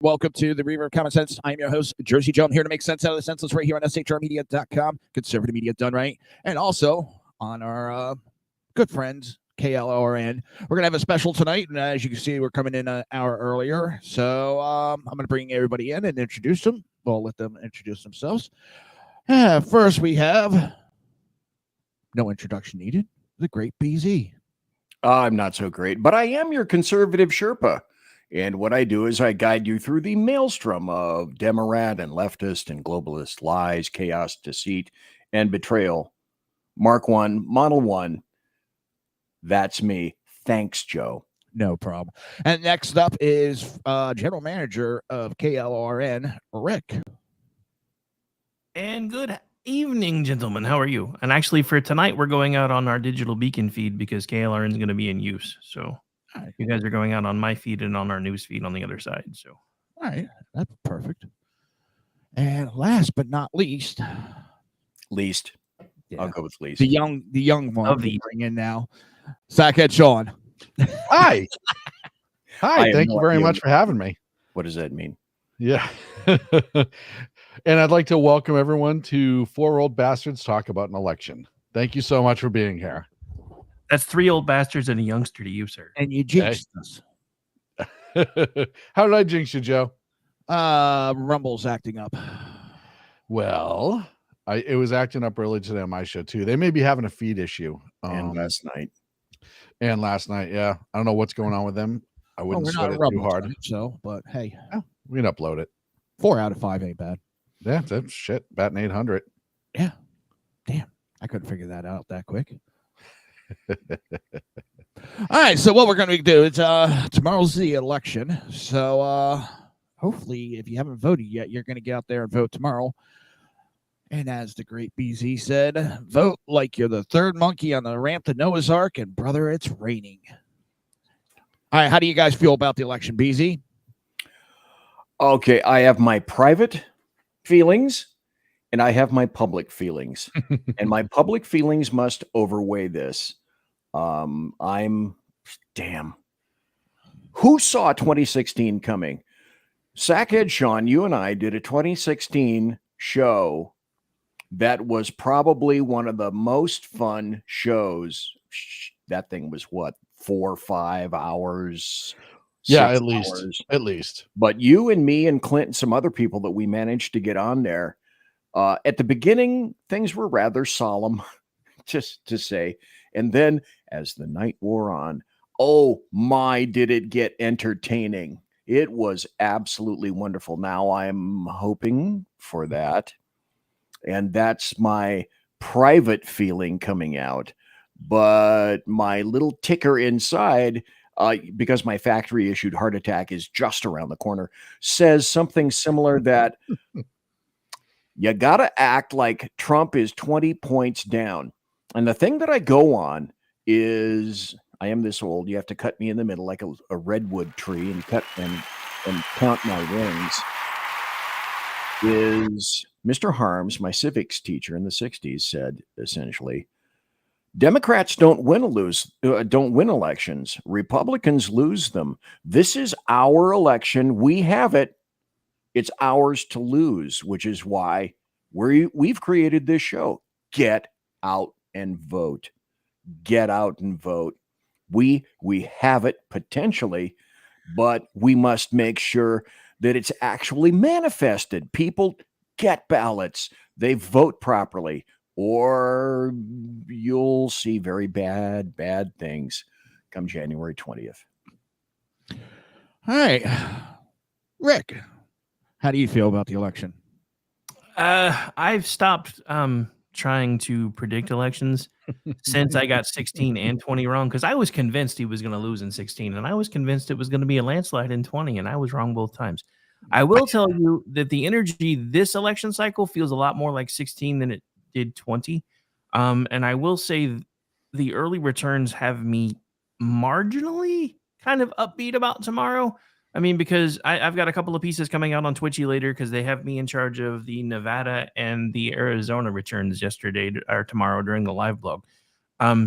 Welcome to the Reaver of Common Sense. I'm your host, Jersey Joe. I'm here to make sense out of the senseless right here on shrmedia.com. Conservative media done right. And also on our good friends, KLORN. We're going to have a special tonight. And as you can see, we're coming in an hour earlier. So I'm going to bring everybody in and introduce them. We'll let them introduce themselves. First, we have no introduction needed. The great BZ. I'm not so great, but I am your conservative Sherpa. And what I do is I guide you through the maelstrom of Democrat and leftist and globalist lies, chaos, deceit, and betrayal. Mark 1, Model 1. That's me. Thanks, Joe. No problem. And next up is General Manager of KLRN, Rick. And good evening, gentlemen. How are you? And actually, for tonight, we're going out on our digital beacon feed because KLRN is going to be in use. So you guys are going out on my feed and on our news feed on the other side. So, all right, that's perfect. And last but not least, I'll go with least. The young one we bring in now, Sackhead Sean. Hi. Thank you very much for having me. What does that mean? Yeah. And I'd like to welcome everyone to Four Old Bastards Talk About an Election. Thank you so much for being here. That's 3 old bastards and a youngster to you, sir. And you jinxed us. How did I jinx you, Joe? Rumble's acting up. Well, it was acting up early today on my show, too. They may be having a feed issue. And last night. Yeah. I don't know what's going on with them. I wouldn't sweat it too hard. But hey. We can upload it. 4 out of 5 ain't bad. Yeah, that's shit. Batting 800. Yeah. Damn. I couldn't figure that out that quick. All right, so what we're going to do is tomorrow's the election. So hopefully, if you haven't voted yet, you're going to get out there and vote tomorrow. And as the great BZ said, vote like you're the third monkey on the ramp to Noah's Ark, and brother, it's raining. All right, how do you guys feel about the election, BZ? Okay, I have my private feelings and I have my public feelings. And my public feelings must overweigh this. Who saw 2016 coming? Sackhead Sean, you and I did a 2016 show that was probably one of the most fun shows. That thing was what, 4 or 5 hours? Yeah, at least. But you and me and Clint and some other people that we managed to get on there, at the beginning, things were rather solemn, just to say. And then as the night wore on, oh my, did it get entertaining. It was absolutely wonderful. Now I'm hoping for that. And that's my private feeling coming out. But my little ticker inside, because my factory issued heart attack is just around the corner, says something similar that you got to act like Trump is 20 points down. And the thing that I go on is, I am this old, you have to cut me in the middle like a redwood tree and cut and count my rings, is Mr. Harms, my civics teacher in the 60s, said essentially, Democrats don't win elections. Republicans lose them. This is our election. We have it. It's ours to lose, which is why we've created this show. Get out and vote. Get out and vote. We have it potentially, but we must make sure that it's actually manifested. People get ballots. They vote properly, or you'll see very bad things come January 20th. All right. Rick, how do you feel about the election? I've stopped trying to predict elections since I got 16 and 20 wrong, because I was convinced he was going to lose in 16, and I was convinced it was going to be a landslide in 20, and I was wrong both times. I will tell you that the energy this election cycle feels a lot more like 16 than it did 20. And I will say the early returns have me marginally kind of upbeat about tomorrow. I mean, because I've got a couple of pieces coming out on Twitchy later because they have me in charge of the Nevada and the Arizona returns yesterday or tomorrow during the live blog.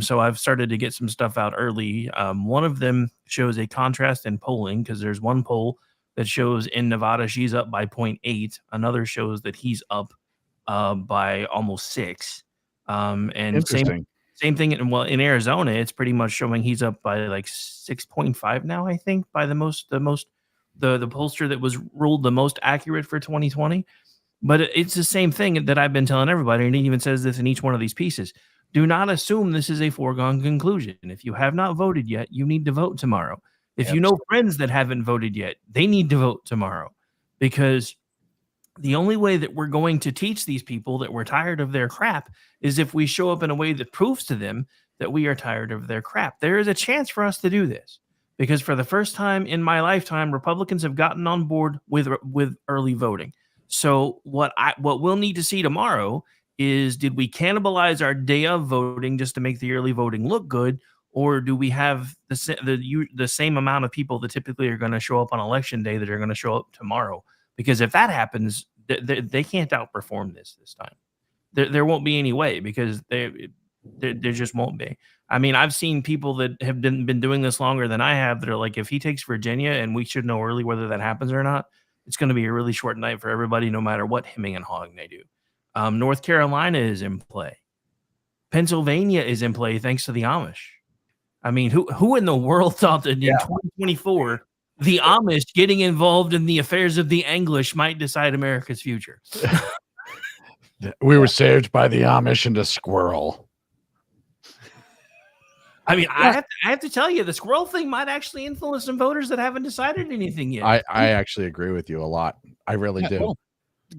So I've started to get some stuff out early. One of them shows a contrast in polling because there's one poll that shows in Nevada she's up by 0.8. Another shows that he's up by almost 6. And Interesting. same thing. In Arizona, it's pretty much showing he's up by like 6.5 now, I think, by the pollster that was ruled the most accurate for 2020. But it's the same thing that I've been telling everybody, and it even says this in each one of these pieces. Do not assume this is a foregone conclusion. If you have not voted yet, you need to vote tomorrow. If you know friends that haven't voted yet, they need to vote tomorrow, because the only way that we're going to teach these people that we're tired of their crap is if we show up in a way that proves to them that we are tired of their crap. There is a chance for us to do this, because for the first time in my lifetime, Republicans have gotten on board with early voting. So what we'll need to see tomorrow is, did we cannibalize our day of voting just to make the early voting look good, or do we have the same amount of people that typically are going to show up on election day that are going to show up tomorrow? Because if that happens, they can't outperform this time. There won't be any way, because there just won't be. I mean, I've seen people that have been doing this longer than I have that are like, if he takes Virginia, and we should know early whether that happens or not, it's going to be a really short night for everybody, no matter what hemming and hawing they do. North Carolina is in play. Pennsylvania is in play thanks to the Amish. I mean, who in the world thought that in 2024 the Amish getting involved in the affairs of the English might decide America's future? We were saved by the Amish and a squirrel. I mean, I have to tell you, the squirrel thing might actually influence some voters that haven't decided anything yet. I actually agree with you a lot. I really do. Well,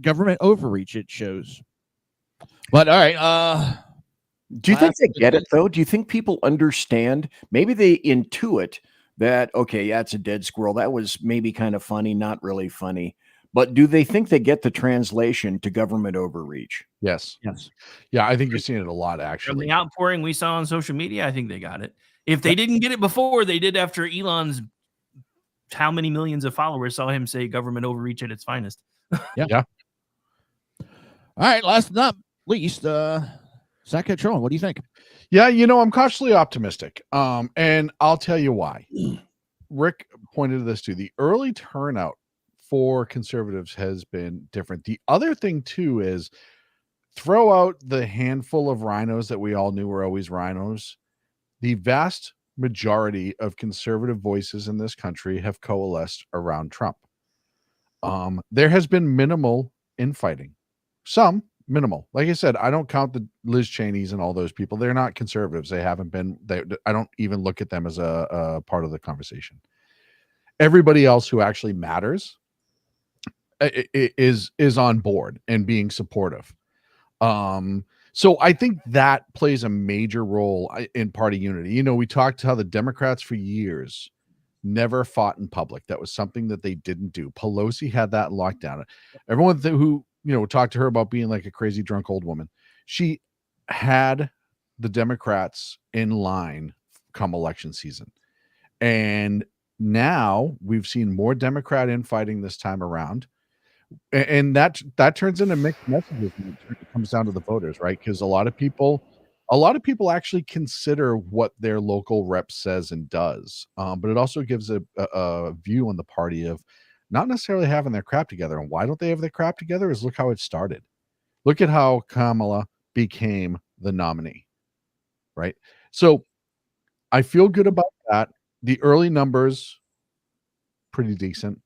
government overreach, it shows. But all right. Do you think they get it, though? Do you think people understand? Maybe they intuit that, okay, yeah, it's a dead squirrel. That was maybe kind of funny, not really funny. But do they think they get the translation to government overreach? Yes. Yeah, I think you're seeing it a lot, actually. From the outpouring we saw on social media, I think they got it. If they didn't get it before, they did after Elon's how many millions of followers saw him say government overreach at its finest. Yeah. All right, last but not least, Zach Trolling, what do you think? Yeah, I'm cautiously optimistic. And I'll tell you why. Rick pointed to this too. The early turnout for conservatives has been different. The other thing too is, throw out the handful of rhinos that we all knew were always rhinos. The vast majority of conservative voices in this country have coalesced around Trump. There has been minimal infighting. Some minimal. Like I said, I don't count the Liz Cheneys and all those people. They're not conservatives. They haven't been. I don't even look at them as a part of the conversation. Everybody else who actually matters is on board and being supportive. So I think that plays a major role in party unity. We talked how the Democrats for years never fought in public. That was something that they didn't do. Pelosi had that locked down. Everyone who talked to her about being like a crazy drunk old woman, she had the Democrats in line come election season. And now we've seen more Democrat infighting this time around. And that turns into mixed messages when it comes down to the voters, right? Because a lot of people actually consider what their local rep says and does, but it also gives a view on the party of not necessarily having their crap together. And why don't they have their crap together? Is look how it started. Look at how Kamala became the nominee, right? So I feel good about that. The early numbers, pretty decent.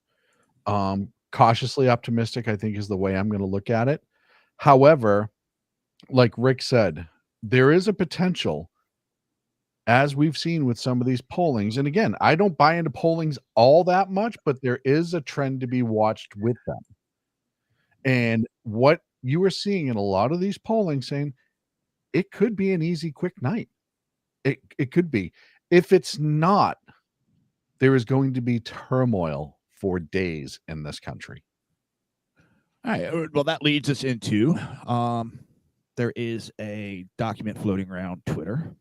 Cautiously optimistic, I think, is the way I'm going to look at it. However, like Rick said, there is a potential, as we've seen with some of these pollings. And again, I don't buy into pollings all that much, but there is a trend to be watched with them. And what you are seeing in a lot of these polling saying it could be an easy, quick night. It could be. If it's not, there is going to be turmoil for days in this country. All right. Well, that leads us into there is a document floating around Twitter.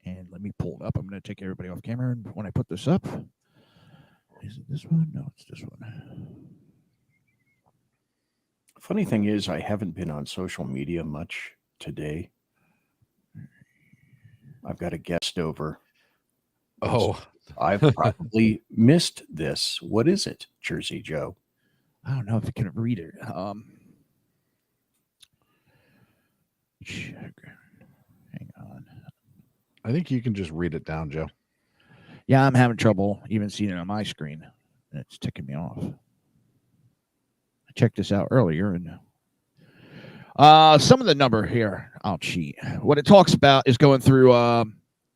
And let me pull it up. I'm going to take everybody off camera. And when I put this up, is it this one? No, it's this one. Funny thing is, I haven't been on social media much today. I've got a guest over. Oh, I've probably missed this. What is it, Jersey Joe? I don't know if I can read it. Hang on. I think you can just read it down, Joe. Yeah, I'm having trouble even seeing it on my screen. And it's ticking me off. I checked this out earlier, and some of the number here, I'll cheat. What it talks about is going through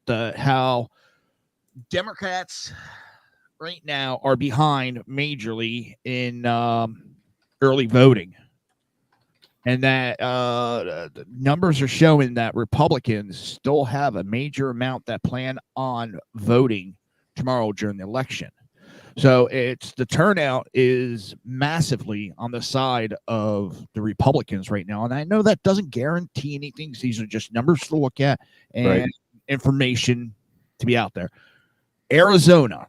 how Democrats right now are behind majorly in early voting. And that the numbers are showing that Republicans still have a major amount that plan on voting tomorrow during the election. So it's the turnout is massively on the side of the Republicans right now. And I know that doesn't guarantee anything. These are just numbers to look at and information to be out there. Arizona,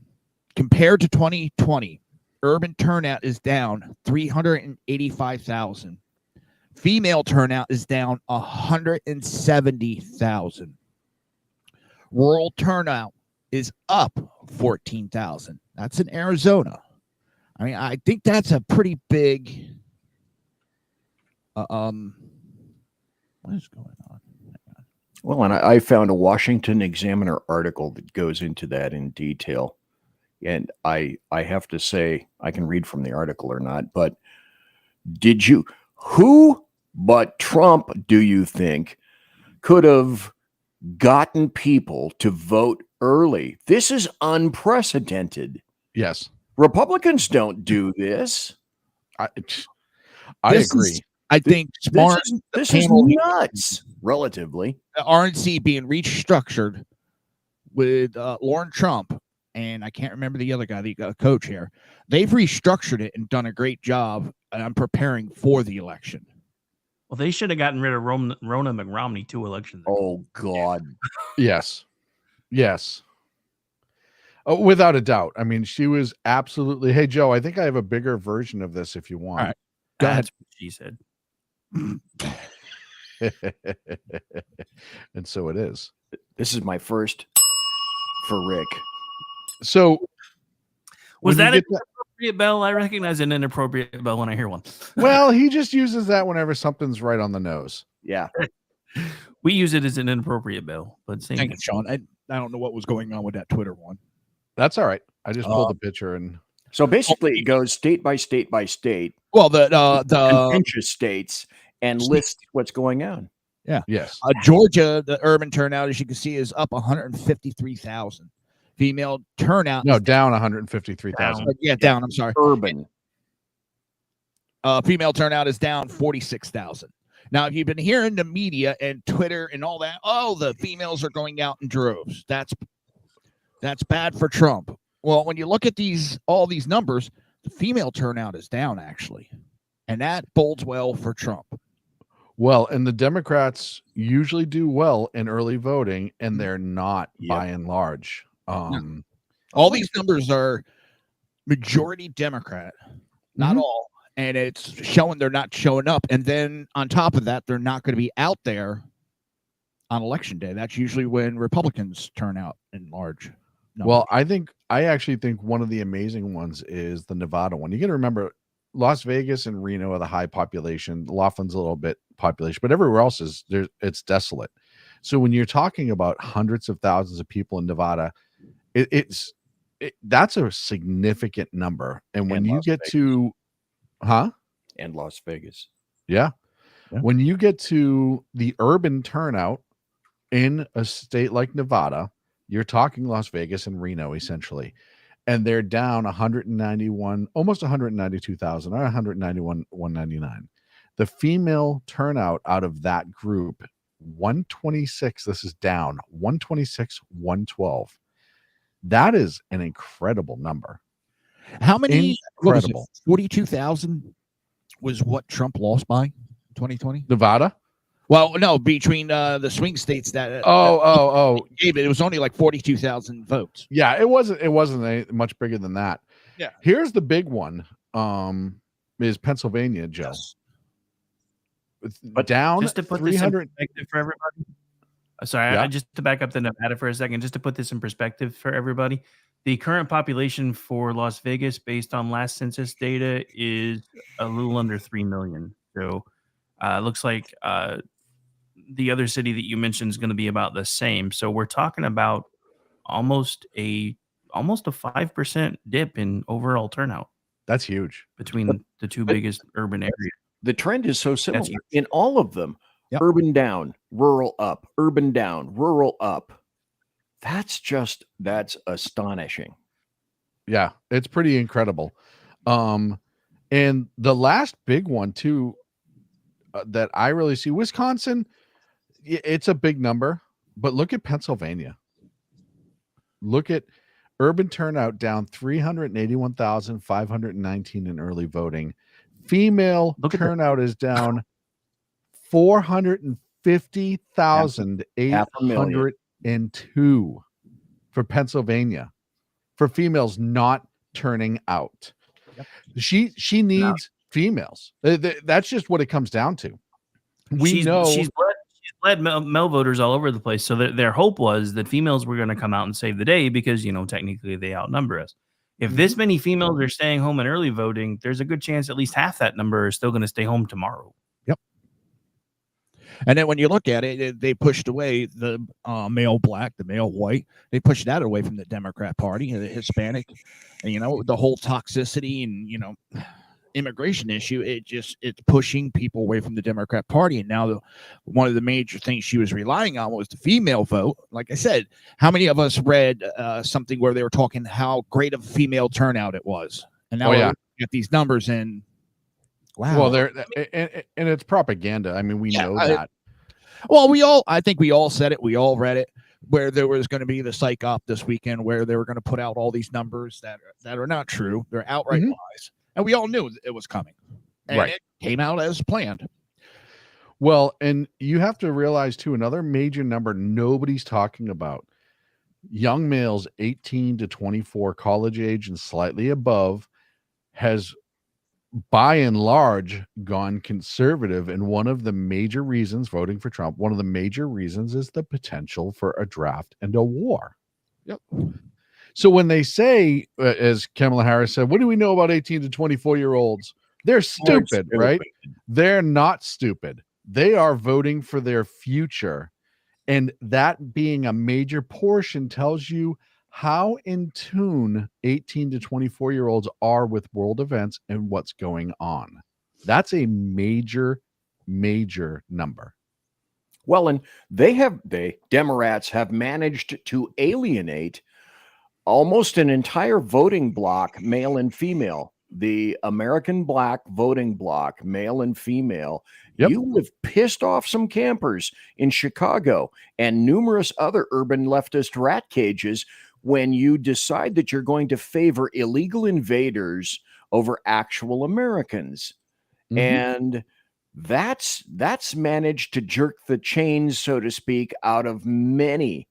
compared to 2020, urban turnout is down 385,000. Female turnout is down 170,000. Rural turnout is up 14,000. That's in Arizona. I mean, I think that's a pretty big. What is going on? Well, and I found a Washington Examiner article that goes into that in detail. And I have to say, I can read from the article or not, but who but Trump do you think could have gotten people to vote early? This is unprecedented. Yes. Republicans don't do this. I agree. I think smart. This is nuts, relatively. The RNC being restructured with Lauren Trump, and I can't remember the other guy, the coach here. They've restructured it and done a great job on preparing for the election. Well, they should have gotten rid of Rona McRomney 2 elections ago. Oh, God. Yes. Yes. Oh, without a doubt. I mean, she was absolutely. Hey, Joe, I think I have a bigger version of this if you want. All right. Go ahead. That's what she said. And so it is. This is my first for Rick. So was that an inappropriate bell? I recognize an inappropriate bell when I hear one. Well, he just uses that whenever something's right on the nose. Yeah. We use it as an inappropriate bell, but same Thank you, Sean. I don't know what was going on with that Twitter one. That's all right. I just pulled the picture and. So basically, it goes state by state by state. Well, the contentious states and list what's going on. Yeah. Yes. Georgia, the urban turnout, as you can see, is up 153,000. Female turnout. No, down 153,000. Yeah, down. I'm sorry. Urban. Female turnout is down 46,000. Now, if you've been hearing the media and Twitter and all that, the females are going out in droves. That's bad for Trump. Well, when you look at all these numbers, the female turnout is down, actually. And that bodes well for Trump. Well, and the Democrats usually do well in early voting, and they're not by and large. All these numbers are majority Democrat, not all. And it's showing they're not showing up. And then on top of that, they're not going to be out there on election day. That's usually when Republicans turn out in large numbers. Well, I actually think one of the amazing ones is the Nevada one. You got to remember, Las Vegas and Reno are the high population. Laughlin's a little bit population, but everywhere else it's desolate. So when you're talking about hundreds of thousands of people in Nevada, that's a significant number. And when you get to, and Las Vegas. Yeah. When you get to the urban turnout in a state like Nevada, you're talking Las Vegas and Reno essentially, and they're down 191, almost 192,000, or 191,199. The female turnout out of that group, 126. This is down 126, 112. That is an incredible number. How many? Incredible. 42,000 was what Trump lost by in 2020. Nevada. Well, no, between the swing states that gave it was only like 42,000 votes. Yeah, it wasn't much bigger than that. Yeah. Here's the big one. Is Pennsylvania, Joe. Yes. But down just to put 300 this in perspective for everybody. Sorry, just to back up the Nevada for a second, just to put this in perspective for everybody. The current population for Las Vegas, based on last census data, is a little under 3 million. So it looks like the other city that you mentioned is going to be about the same. So we're talking about almost a 5% dip in overall turnout That's huge. between the two but- biggest urban areas. The trend is so similar huge. in all of them. Yep. Urban down, rural up, urban down, rural up. That's astonishing. Yeah, it's pretty incredible. And the last big one too that I really see, Wisconsin, it's a big number, but look at Pennsylvania. Look at urban turnout down 381,519 in early voting. Female turnout is down 450,802 for Pennsylvania for females not turning out. Yep. She needs females. That's just what it comes down to. She's led male voters all over the place. So their hope was that females were going to come out and save the day because, technically they outnumber us. If this many females are staying home and early voting, there's a good chance at least half that number are still going to stay home tomorrow. Yep. And then when you look at it, they pushed away the male black, the male white. They pushed that away from the Democrat Party, the Hispanic, and the whole toxicity and immigration issue. It's pushing people away from the Democrat Party. And now one of the major things she was relying on was the female vote. Like I said, how many of us read something where they were talking how great of a female turnout it was? And now we're looking at these numbers and wow. Well, and it's propaganda. I mean, we know that. I think we all said it. We all read it, where there was going to be the psych op this weekend where they were going to put out all these numbers that are not true. They're outright lies. And we all knew it was coming. And it came out as planned. Well, and you have to realize, too, another major number nobody's talking about. Young males 18 to 24, college age and slightly above, has, by and large, gone conservative. And one of the major reasons voting for Trump, one of the major reasons is the potential for a draft and a war. Yep. So when they say, as Kamala Harris said, what do we know about 18 to 24-year-olds? They're stupid, right? They're not stupid. They are voting for their future. And that being a major portion tells you how in tune 18 to 24-year-olds are with world events and what's going on. That's a major, major number. Well, and Democrats have managed to alienate almost an entire voting block, male and female. The American black voting block, male and female. Yep. You have pissed off some campers in Chicago and numerous other urban leftist rat cages when you decide that you're going to favor illegal invaders over actual Americans. And that's managed to jerk the chains, so to speak, out of many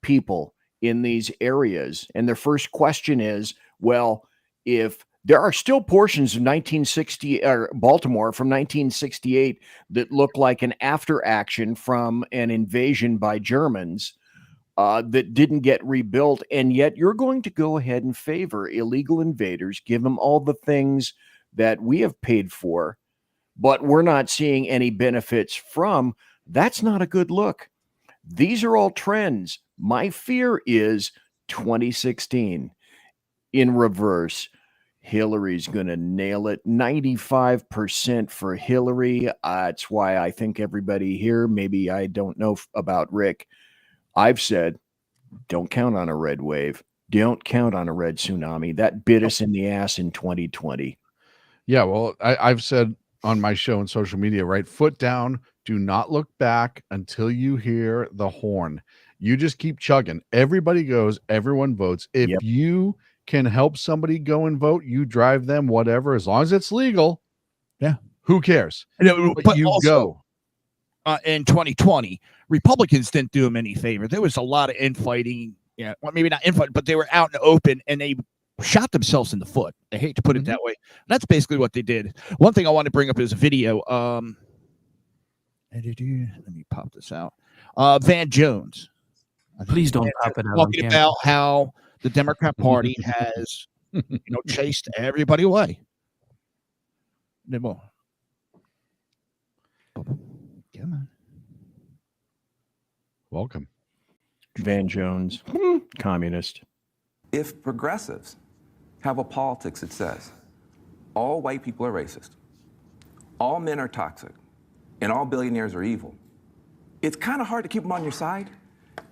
people in these areas. And their first question is, well, if there are still portions of 1960 or Baltimore from 1968 that look like an after action from an invasion by Germans that didn't get rebuilt, and yet you're going to go ahead and favor illegal invaders, give them all the things that we have paid for, but we're not seeing any benefits from. That's not a good look. These are all trends. My fear is 2016 in reverse. Hillary's going to nail it. 95% for Hillary. That's why I think everybody here, maybe I don't know about Rick, I've said, don't count on a red wave. Don't count on a red tsunami. That bit us in the ass in 2020. Yeah, well, I've said on my show and social media, right? Foot down. Do not look back until you hear the horn. You just keep chugging. Everybody goes. Everyone votes. If you can help somebody go and vote, you drive them, whatever, as long as it's legal. Yeah. Who cares? But you also, go. In 2020, Republicans didn't do them any favor. There was a lot of infighting. Yeah, well, maybe not infighting, but they were out in the open and they shot themselves in the foot. I hate to put it that way. That's basically what they did. One thing I want to bring up is a video. Let me pop this out. Van Jones. Please don't pop it out. Talking about how the Democrat Party has, chased everybody away. Come on. Welcome. Van Jones, communist. If progressives have a politics that says all white people are racist, all men are toxic, and all billionaires are evil, it's kind of hard to keep them on your side.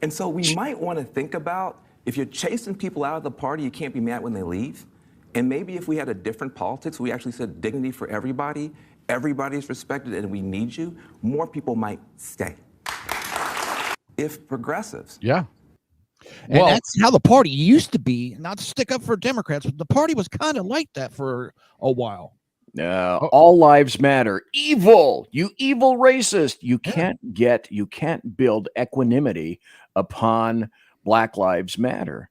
And so we might want to think about, if you're chasing people out of the party, you can't be mad when they leave. And maybe if we had a different politics, we actually said dignity for everybody, everybody's respected, and we need you, more people might stay. If progressives. Yeah. And that's how the party used to be, not to stick up for Democrats, but the party was kind of like that for a while. All lives matter. Evil, you evil racist. You can't build equanimity upon Black Lives Matter.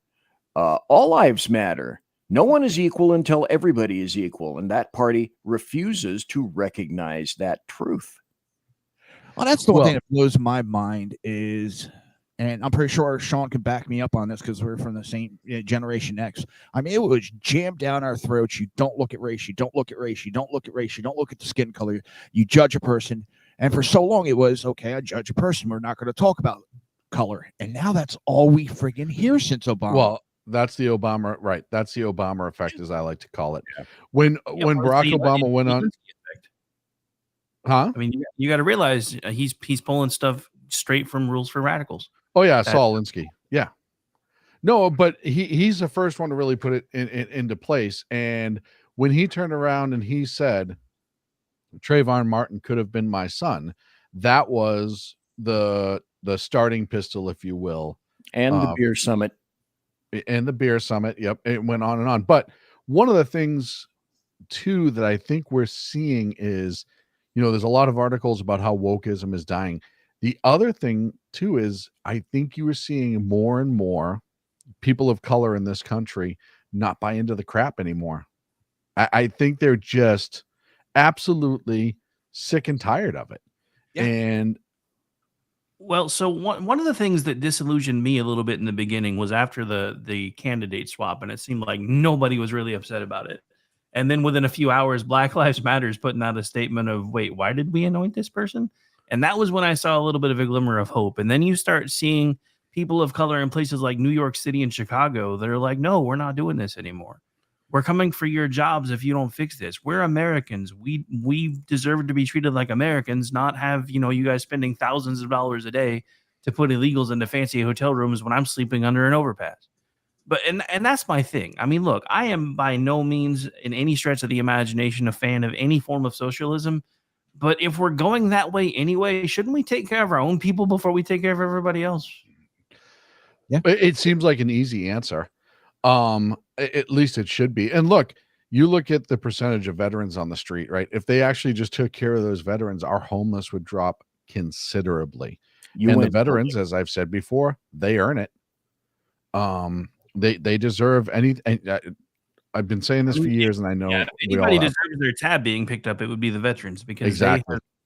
All lives matter. No one is equal until everybody is equal, and that party refuses to recognize that truth. Well, that's the one thing that blows my mind is, and I'm pretty sure Sean can back me up on this because we're from the same Generation X. I mean, it was jammed down our throats. You don't look at race. You don't look at race. You don't look at race. You don't look at the skin color. You judge a person. And for so long, it was, okay, I judge a person. We're not going to talk about color. And now that's all we friggin' hear since Obama. Well, that's the Obama, right? That's the Obama effect, as I like to call it. When Barack Obama went on, I mean, you got to realize he's pulling stuff straight from Rules for Radicals. Oh yeah, Saul Alinsky. Yeah, no, but he's the first one to really put it into place. And when he turned around and he said, "Trayvon Martin could have been my son," that was the starting pistol, if you will, and the beer summit. And the beer summit. Yep. It went on and on. But one of the things too that I think we're seeing is, there's a lot of articles about how wokeism is dying. The other thing too is I think you are seeing more and more people of color in this country not buy into the crap anymore. I think they're just absolutely sick and tired of it. Yeah. And well, so one of the things that disillusioned me a little bit in the beginning was after the candidate swap, and it seemed like nobody was really upset about it. And then within a few hours, Black Lives Matter is putting out a statement of, wait, why did we anoint this person? And that was when I saw a little bit of a glimmer of hope. And then you start seeing people of color in places like New York City and Chicago that are like, no, we're not doing this anymore. We're coming for your jobs if you don't fix this. We're Americans. We deserve to be treated like Americans, not have, you guys spending thousands of dollars a day to put illegals into fancy hotel rooms when I'm sleeping under an overpass. But and that's my thing. I mean, look, I am by no means in any stretch of the imagination a fan of any form of socialism. But if we're going that way anyway, shouldn't we take care of our own people before we take care of everybody else? Yeah, it seems like an easy answer. At least it should be. And look, you look at the percentage of veterans on the street, right? If they actually just took care of those veterans, our homeless would drop considerably. And the veterans, as I've said before, they earn it. They deserve anything. I've been saying this for years, and I know if anybody deserves their tab being picked up, it would be the veterans, because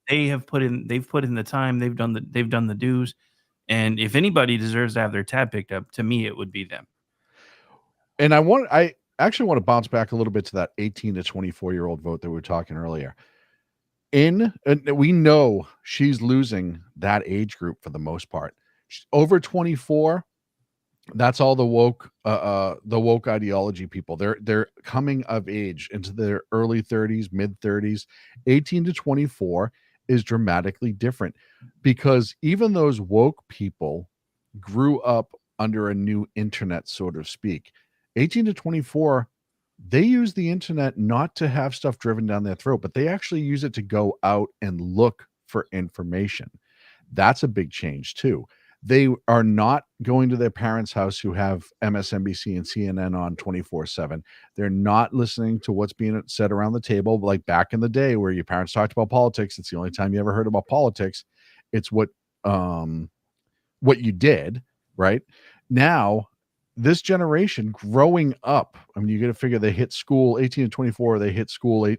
they've put in the time, they've done the dues, and if anybody deserves to have their tab picked up, to me, it would be them. And I actually want to bounce back a little bit to that 18 to 24-year-old vote that we were talking earlier. And we know she's losing that age group for the most part. Over 24, that's all the woke ideology people. They're coming of age into their early 30s, mid 30s. 18 to 24 is dramatically different, because even those woke people grew up under a new internet, so to speak. 18 to 24, they use the internet not to have stuff driven down their throat, but they actually use it to go out and look for information. That's a big change too. They are not going to their parents' house who have MSNBC and CNN on 24/7. They're not listening to what's being said around the table, like back in the day where your parents talked about politics. It's the only time you ever heard about politics. It's what you did, right? Now, this generation growing up, I mean, you got to figure they hit school 18 to 24, they hit school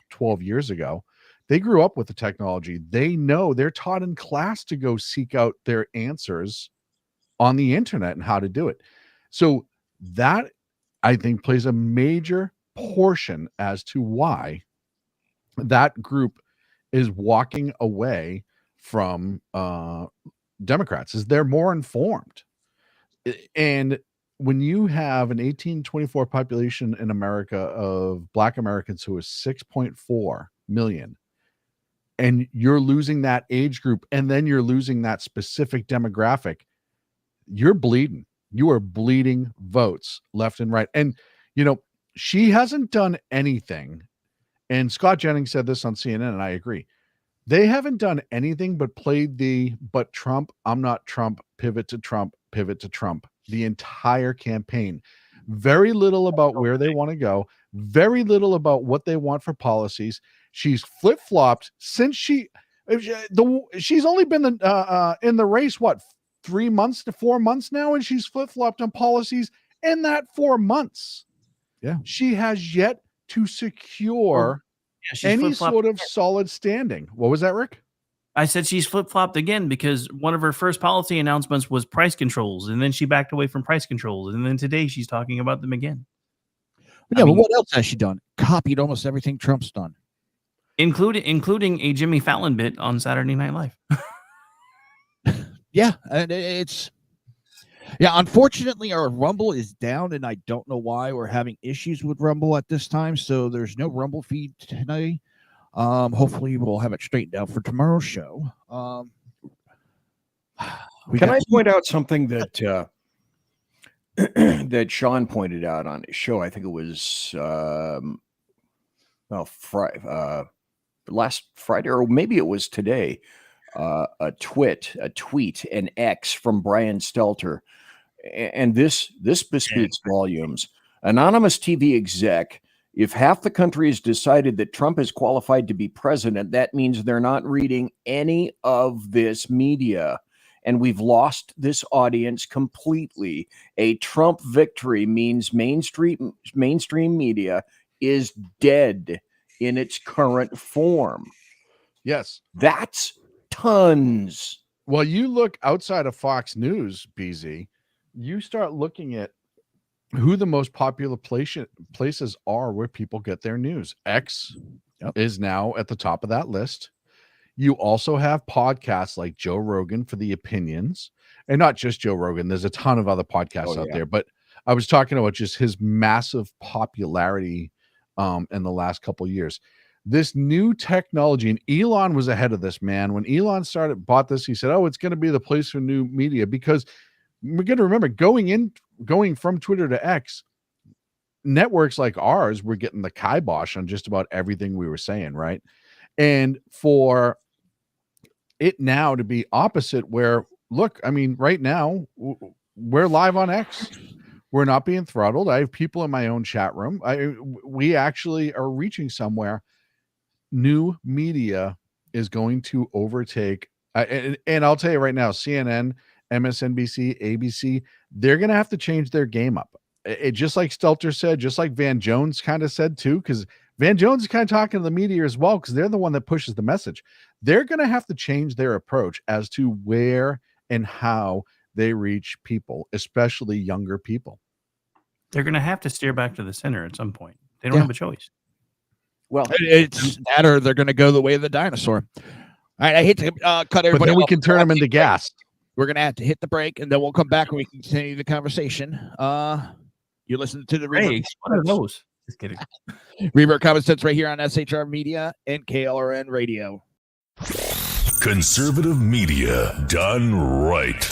12 years ago. They grew up with the technology. They know, they're taught in class to go seek out their answers on the internet and how to do it. So That, I think, plays a major portion as to why that group is walking away from Democrats, is they're more informed. And when you have an 18-24 population in America of Black Americans who is 6.4 million, and you're losing that age group, and then you're losing that specific demographic, you're bleeding. You are bleeding votes left and right. And, she hasn't done anything. And Scott Jennings said this on CNN, and I agree. They haven't done anything but played but Trump, I'm not Trump, pivot to Trump, the entire campaign. Very little about where they want to go, very little about what they want for policies. She's flip-flopped since she's only been in the race, 3 months to 4 months now, and she's flip-flopped on policies in that 4 months. Yeah. She has yet to secure any sort of solid standing. What was that, Rick? I said she's flip-flopped again because one of her first policy announcements was price controls, and then she backed away from price controls, and then today she's talking about them again. But what else has she done? Copied almost everything Trump's done. Including a Jimmy Fallon bit on Saturday Night Live. Yeah, and unfortunately our Rumble is down, and I don't know why. We're having issues with Rumble at this time, so there's no Rumble feed today. Hopefully we'll have it straightened out for tomorrow's show. Can I point out something that that SHAUN pointed out on his show? I think it was last Friday, or maybe it was today. A tweet, an X from Brian Stelter, and this bespeaks volumes. Anonymous TV exec. If half the country has decided that Trump is qualified to be president, that means they're not reading any of this media. And we've lost this audience completely. A Trump victory means mainstream media is dead in its current form. Yes. That's tons. Well, you look outside of Fox News, BZ, you start looking at who the most popular places are where people get their news. X is now at the top of that list. You also have podcasts like Joe Rogan for the opinions, and not just Joe Rogan. There's a ton of other podcasts out there, but I was talking about just his massive popularity in the last couple of years. This new technology, and Elon was ahead of this, man. When Elon bought this, he said, it's going to be the place for new media, because we're going to remember going from Twitter to X, networks like ours were getting the kibosh on just about everything we were saying, right? And for it now to be opposite, where, look, I mean, right now we're live on X. We're not being throttled. I have people in my own chat room. We actually are reaching somewhere. New media is going to overtake, and I'll tell you right now, CNN, MSNBC, ABC, they're going to have to change their game up. It just like Stelter said, just like Van Jones kind of said too, because Van Jones is kind of talking to the media as well, because they're the one that pushes the message. They're going to have to change their approach as to where and how they reach people, especially younger people. They're going to have to steer back to the center at some point. They don't have a choice. Well, it's that, or they're going to go the way of the dinosaur. All right, I hate to cut everybody. But then we off. can turn them into gas. We're going to have to hit the break, and then we'll come back and we can continue the conversation. You listen to the Reaver. What are those? Just kidding. Reaver Common Sense right here on SHR Media and KLRN Radio. Conservative media done right.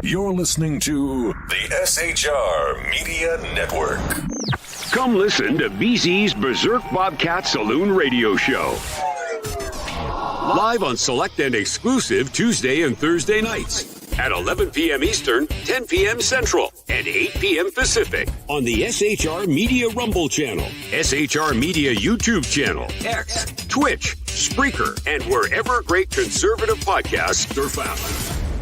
You're listening to the SHR Media Network. Come listen to BZ's Berserk Bobcat Saloon Radio Show. Live on select and exclusive Tuesday and Thursday nights at 11 p.m. Eastern, 10 p.m. Central, and 8 p.m. Pacific on the SHR Media Rumble channel, SHR Media YouTube channel, X, Twitch, Spreaker, and wherever great conservative podcasts are found.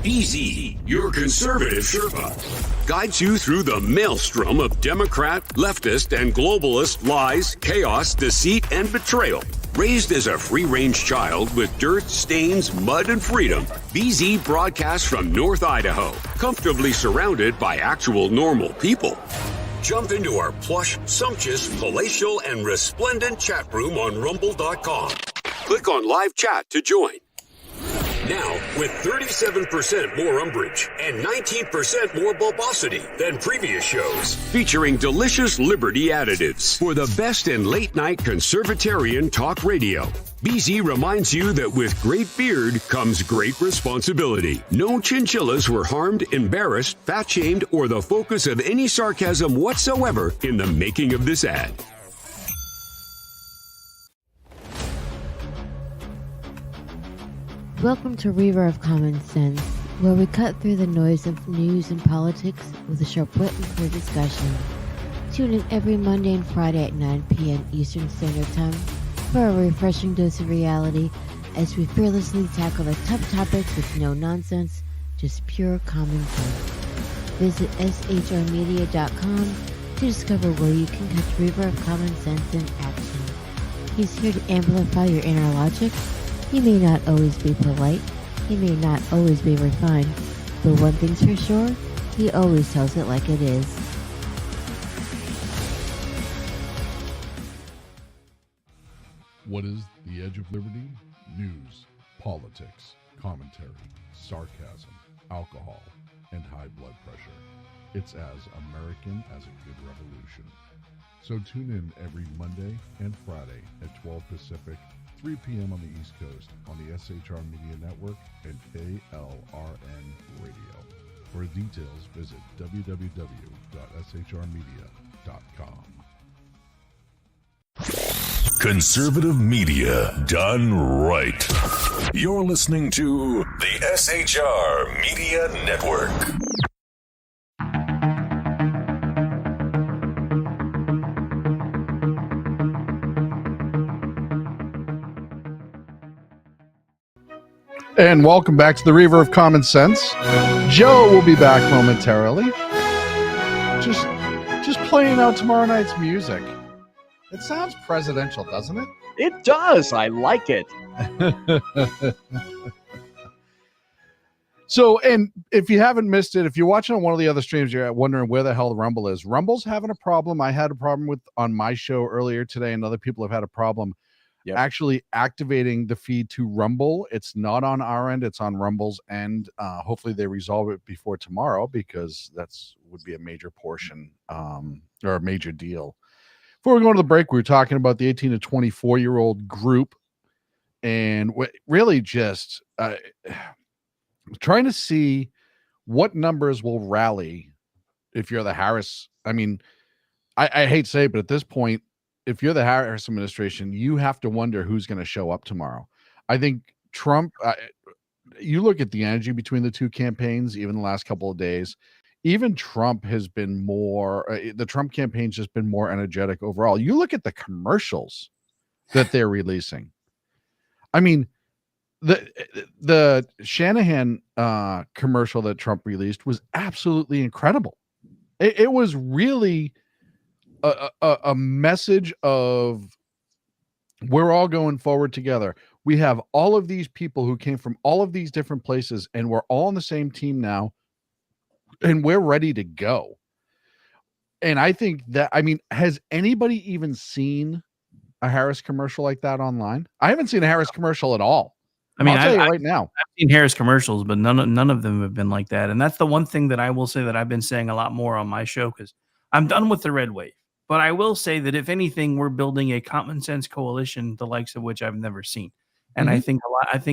BZ, your conservative Sherpa, guides you through the maelstrom of Democrat, leftist, and globalist lies, chaos, deceit, and betrayal Raised as a free-range child with dirt, stains, mud, and freedom, BZ broadcasts from North Idaho, comfortably surrounded by actual normal people. Jump into our plush, sumptuous, palatial, and resplendent chat room on rumble.com. Click on live chat to join. Now, with 37% more umbrage and 19% more bulbosity than previous shows, featuring delicious Liberty additives for the best in late-night conservatarian talk radio. BZ reminds you that with great beard comes great responsibility. No chinchillas were harmed, embarrassed, fat-shamed, or the focus of any sarcasm whatsoever in the making of this ad. Welcome to Reaver of Common Sense, where we cut through the noise of news and politics with a sharp wit and clear discussion. Tune in every Monday and Friday at 9 p.m. Eastern Standard Time for a refreshing dose of reality as we fearlessly tackle the tough topics with no nonsense, just pure common sense. Visit shrmedia.com to discover where you can catch Reaver of Common Sense in action. He's here to amplify your inner logic. He may not always be polite, he may not always be refined, but one thing's for sure, he always tells it like it is. What is the Edge of Liberty? News, politics, commentary, sarcasm, alcohol, and high blood pressure. It's as American as a good revolution. So tune in every Monday and Friday at 12 Pacific, 3 p.m. on the East Coast on the SHR Media Network and KLRN Radio. For details, visit www.shrmedia.com. Conservative media done right. You're listening to the SHR Media Network. And welcome back to the Reaver of Common Sense. Joe will be back momentarily. Just playing out tomorrow night's music. It sounds presidential, doesn't it? It does. I like it. So, and if you haven't missed it, if you're watching on one of the other streams, you're wondering where the hell the Rumble is. Rumble's having a problem. I had a problem with on my show earlier today, and other people have had a problem. Yep. Actually activating the feed to Rumble. It's not on our end, it's on Rumble's end. Hopefully they resolve it before tomorrow, because that's would be a major portion or a major deal. Before we go to the break, we were talking about the 18 to 24-year-old group, and really just trying to see what numbers will rally if you're the Harris. I mean, I hate to say it, but at this point, if you're the Harris administration, you have to wonder who's going to show up tomorrow. I think Trump, you look at the energy between the two campaigns, even the last couple of days, even Trump has been more, the Trump campaign's just been more energetic overall. You look at the commercials that they're releasing. I mean, the Shanahan commercial that Trump released was absolutely incredible. It was really a message of we're all going forward together. We have all of these people who came from all of these different places, and we're all on the same team now, and we're ready to go. And I think that, I mean, has anybody even seen a Harris commercial like that online? I haven't seen a Harris commercial at all. I mean, I'll tell you right now, I've seen Harris commercials, but none of them have been like that. And that's the one thing that I will say that I've been saying a lot more on my show, because I'm done with the red wave. But I will say that if anything, we're building a common sense coalition, the likes of which I've never seen. And I think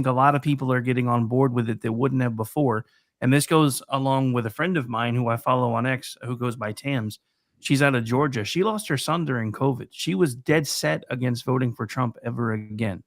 a lot of people are getting on board with it that wouldn't have before. And this goes along with a friend of mine who I follow on X, who goes by Tams. She's out of Georgia. She lost her son during COVID. She was dead set against voting for Trump ever again.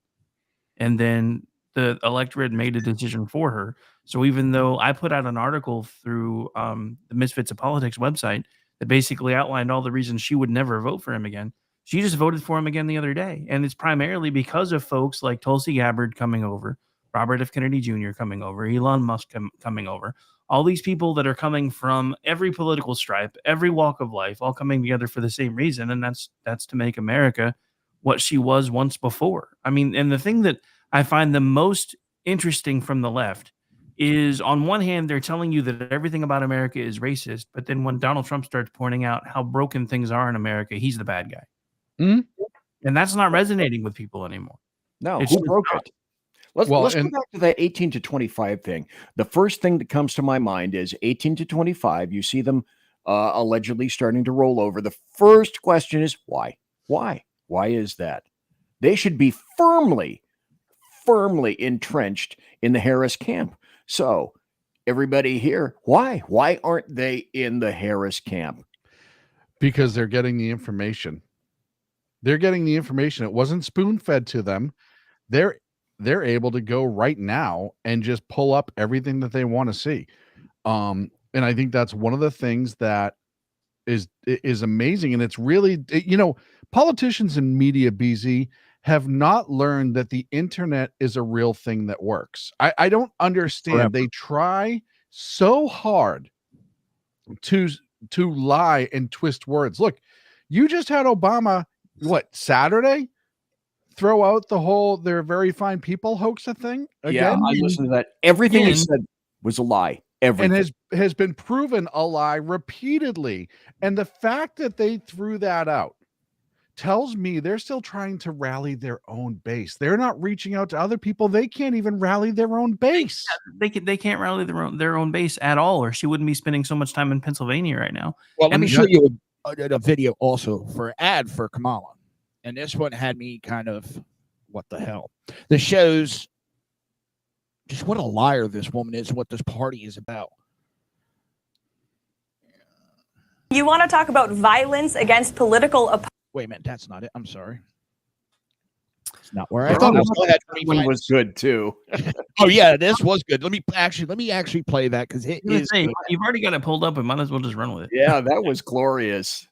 And then the electorate made a decision for her. So even though I put out an article through the Misfits of Politics website that basically outlined all the reasons she would never vote for him again, she just voted for him again the other day. And it's primarily because of folks like Tulsi Gabbard coming over, Robert F. Kennedy Jr. coming over, Elon Musk coming over, all these people that are coming from every political stripe, every walk of life, all coming together for the same reason. And that's to make America what she was once before. I mean, and the thing that I find the most interesting from the left is, on one hand, they're telling you that everything about America is racist, but then when Donald Trump starts pointing out how broken things are in America, he's the bad guy. Mhm. And that's not resonating with people anymore. No, It's who just broke not. it? Let's Well, go and- back to that 18 to 25 thing. The first thing that comes to my mind is 18 to 25. You see them allegedly starting to roll over. The first question is why? Why? Why is that? They should be firmly entrenched in the Harris camp. So, everybody here, why? Why aren't they in the Harris camp? Because they're getting the information. They're getting the information. It wasn't spoon-fed to them. They're able to go right now and just pull up everything that they want to see. And I think that's one of the things that is amazing. And it's really, politicians and media, BZ, have not learned that the internet is a real thing that works. I don't understand. Forever. They try so hard to lie and twist words. Look, you just had Obama, Saturday, throw out the whole "they're very fine people" hoax thing Yeah, again. I listened to that. Everything he Again. said was a lie. Everything. And has been proven a lie repeatedly. And the fact that they threw that out tells me they're still trying to rally their own base. They're not reaching out to other people. They can't even rally their own base. They can't rally their own base at all, or she wouldn't be spending so much time in Pennsylvania right now. Well, let And me the- show you a video also for an ad for Kamala. And this one had me kind of, what the hell? This shows just what a liar this woman is and what this party is about. You want to talk about violence against political opponents? Wait a minute, that's not it. I'm sorry. It's not where I I thought thought it was. Go ahead, that one was good too. Oh yeah, this was good. Let me actually play that because it I was gonna is say, good. you've already got it pulled up, and might as well just run with it. Yeah, that was glorious.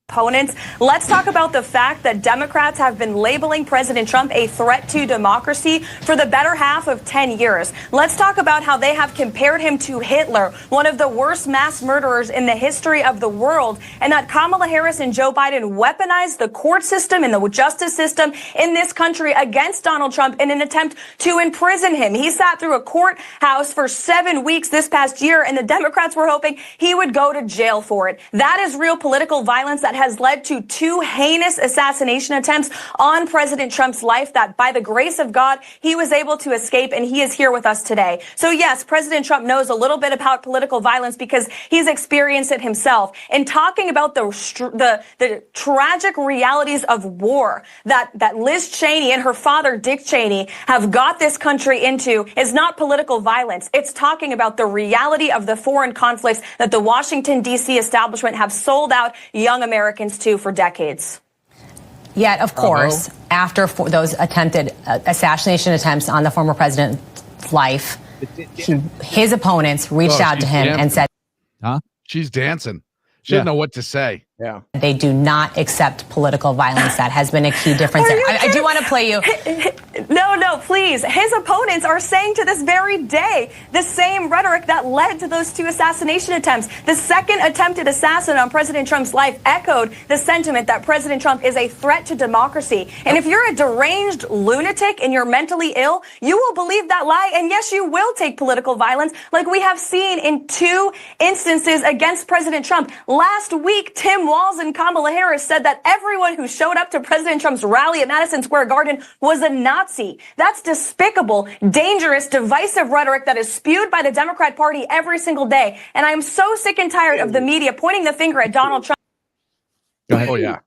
Opponents. Let's talk about the fact that Democrats have been labeling President Trump a threat to democracy for the better half of 10 years. Let's talk about how they have compared him to Hitler, one of the worst mass murderers in the history of the world, and that Kamala Harris and Joe Biden weaponized the court system and the justice system in this country against Donald Trump in an attempt to imprison him. He sat through a courthouse for 7 weeks this past year, and the Democrats were hoping he would go to jail for it. That is real political violence that has led to 2 heinous assassination attempts on President Trump's life that, by the grace of God, he was able to escape, and he is here with us today. So yes, President Trump knows a little bit about political violence because he's experienced it himself. And talking about the tragic realities of war that Liz Cheney and her father, Dick Cheney, have got this country into is not political violence. It's talking about the reality of the foreign conflicts that the Washington, D.C. establishment have sold out young Americans to for decades. Yet, of course, after those attempted assassination attempts on the former president's life, his opponents reached out to him and said, She's dancing. She didn't know what to say. Yeah. They do not accept political violence. That has been a key difference. I do want to play you. No, please. His opponents are saying to this very day the same rhetoric that led to those 2 assassination attempts. The second attempted assassin on President Trump's life echoed the sentiment that President Trump is a threat to democracy. And if you're a deranged lunatic and you're mentally ill, you will believe that lie. And yes, you will take political violence like we have seen in 2 instances against President Trump. Last week, Tim Walz and Kamala Harris said that everyone who showed up to President Trump's rally at Madison Square Garden was a Nazi. That's despicable, dangerous, divisive rhetoric that is spewed by the Democrat Party every single day. And I'm so sick and tired of the media pointing the finger at Donald Trump. Go ahead. Oh yeah.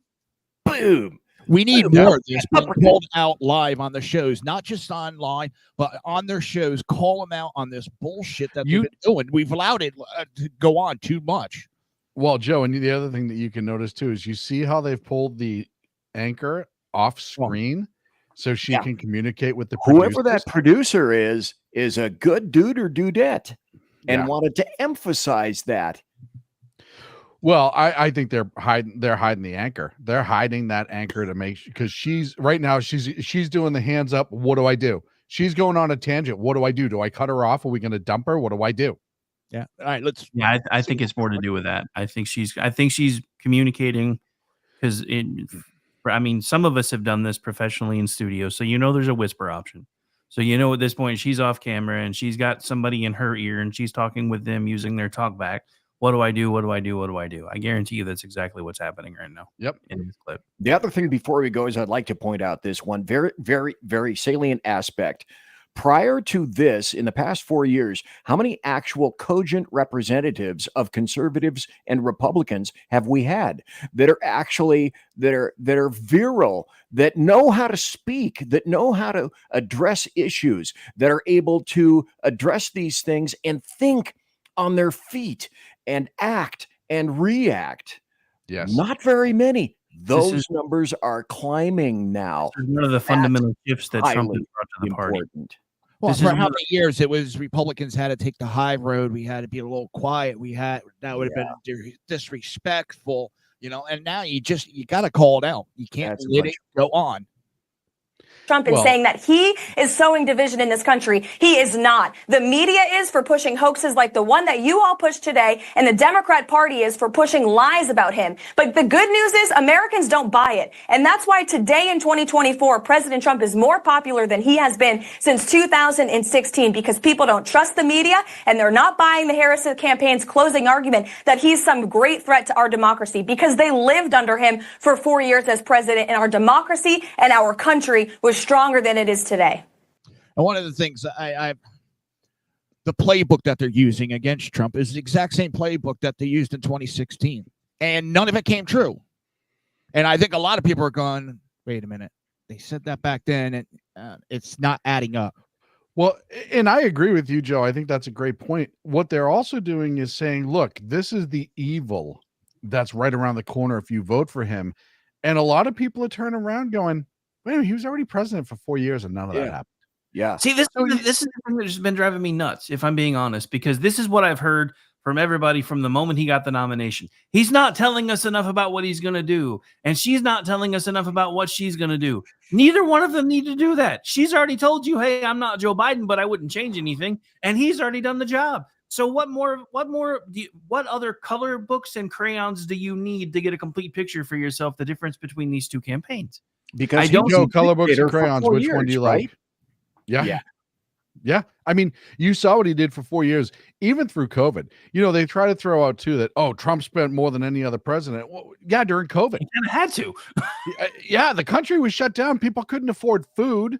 Boom. We need more of this being called out live on the shows, not just online, but on their shows. Call them out on this bullshit that they've been doing. We've allowed it to go on too much. Well, Joe, and the other thing that you can notice too is you see how they've pulled the anchor off screen so she can communicate with the Whoever producers. that producer is a good dude or dudette and wanted to emphasize that. Well, I think they're hiding the anchor. They're hiding that anchor to make, because she's right now she's doing the hands up. What do I do? She's going on a tangent. What do I do? Do I cut her off? Are we going to dump her? What do I do? Yeah. All right. Let's. Yeah, I think it's more to do with that. I think she's communicating because I mean, some of us have done this professionally in studio, so there's a whisper option. So at this point she's off camera and she's got somebody in her ear and she's talking with them using their talk back. What do I do? What do I do? What do I do? I guarantee you that's exactly what's happening right now. Yep. In this clip. The other thing before we go is I'd like to point out this one very, very, very salient aspect. Prior to this, in the past 4 years, how many actual cogent representatives of conservatives and Republicans have we had that are actually that are virile, that know how to speak, that know how to address issues, that are able to address these things and think on their feet and act and react? Yes. Not very many. Those numbers are climbing now. One of the fundamental shifts that Trump has brought to the party. Well, for how many years it was Republicans had to take the high road. We had to be a little quiet. That would have been disrespectful, and now you got to call it out. You can't let it go on. Trump is saying that he is sowing division in this country. He is not. The media is for pushing hoaxes like the one that you all pushed today, and the Democrat Party is for pushing lies about him. But the good news is Americans don't buy it. And that's why today in 2024, President Trump is more popular than he has been since 2016, because people don't trust the media and they're not buying the Harris campaign's closing argument that he's some great threat to our democracy, because they lived under him for 4 years as president, and our democracy and our country was stronger than it is today. And one of the things the playbook that they're using against Trump is the exact same playbook that they used in 2016, and none of it came true. And I think a lot of people are going, wait a minute, they said that back then, and it's not adding up. Well, and I agree with you, Joe. I think that's a great point. What they're also doing is saying, look, this is the evil that's right around the corner if you vote for him. And a lot of people are turning around going, wait a minute, he was already president for 4 years and none of that happened. Yeah. See, this is the thing that's been driving me nuts, if I'm being honest, because this is what I've heard from everybody from the moment he got the nomination. He's not telling us enough about what he's going to do, and she's not telling us enough about what she's going to do. Neither one of them need to do that. She's already told you, hey, I'm not Joe Biden, but I wouldn't change anything, and he's already done the job. So what other color books and crayons do you need to get a complete picture for yourself, the difference between these two campaigns? Because I don't know color books and crayons. Which one do you like? Yeah. Yeah. I mean, you saw what he did for 4 years, even through COVID. They try to throw out too that, Trump spent more than any other president. Well, yeah, during COVID. He kind of had to. Yeah, the country was shut down. People couldn't afford food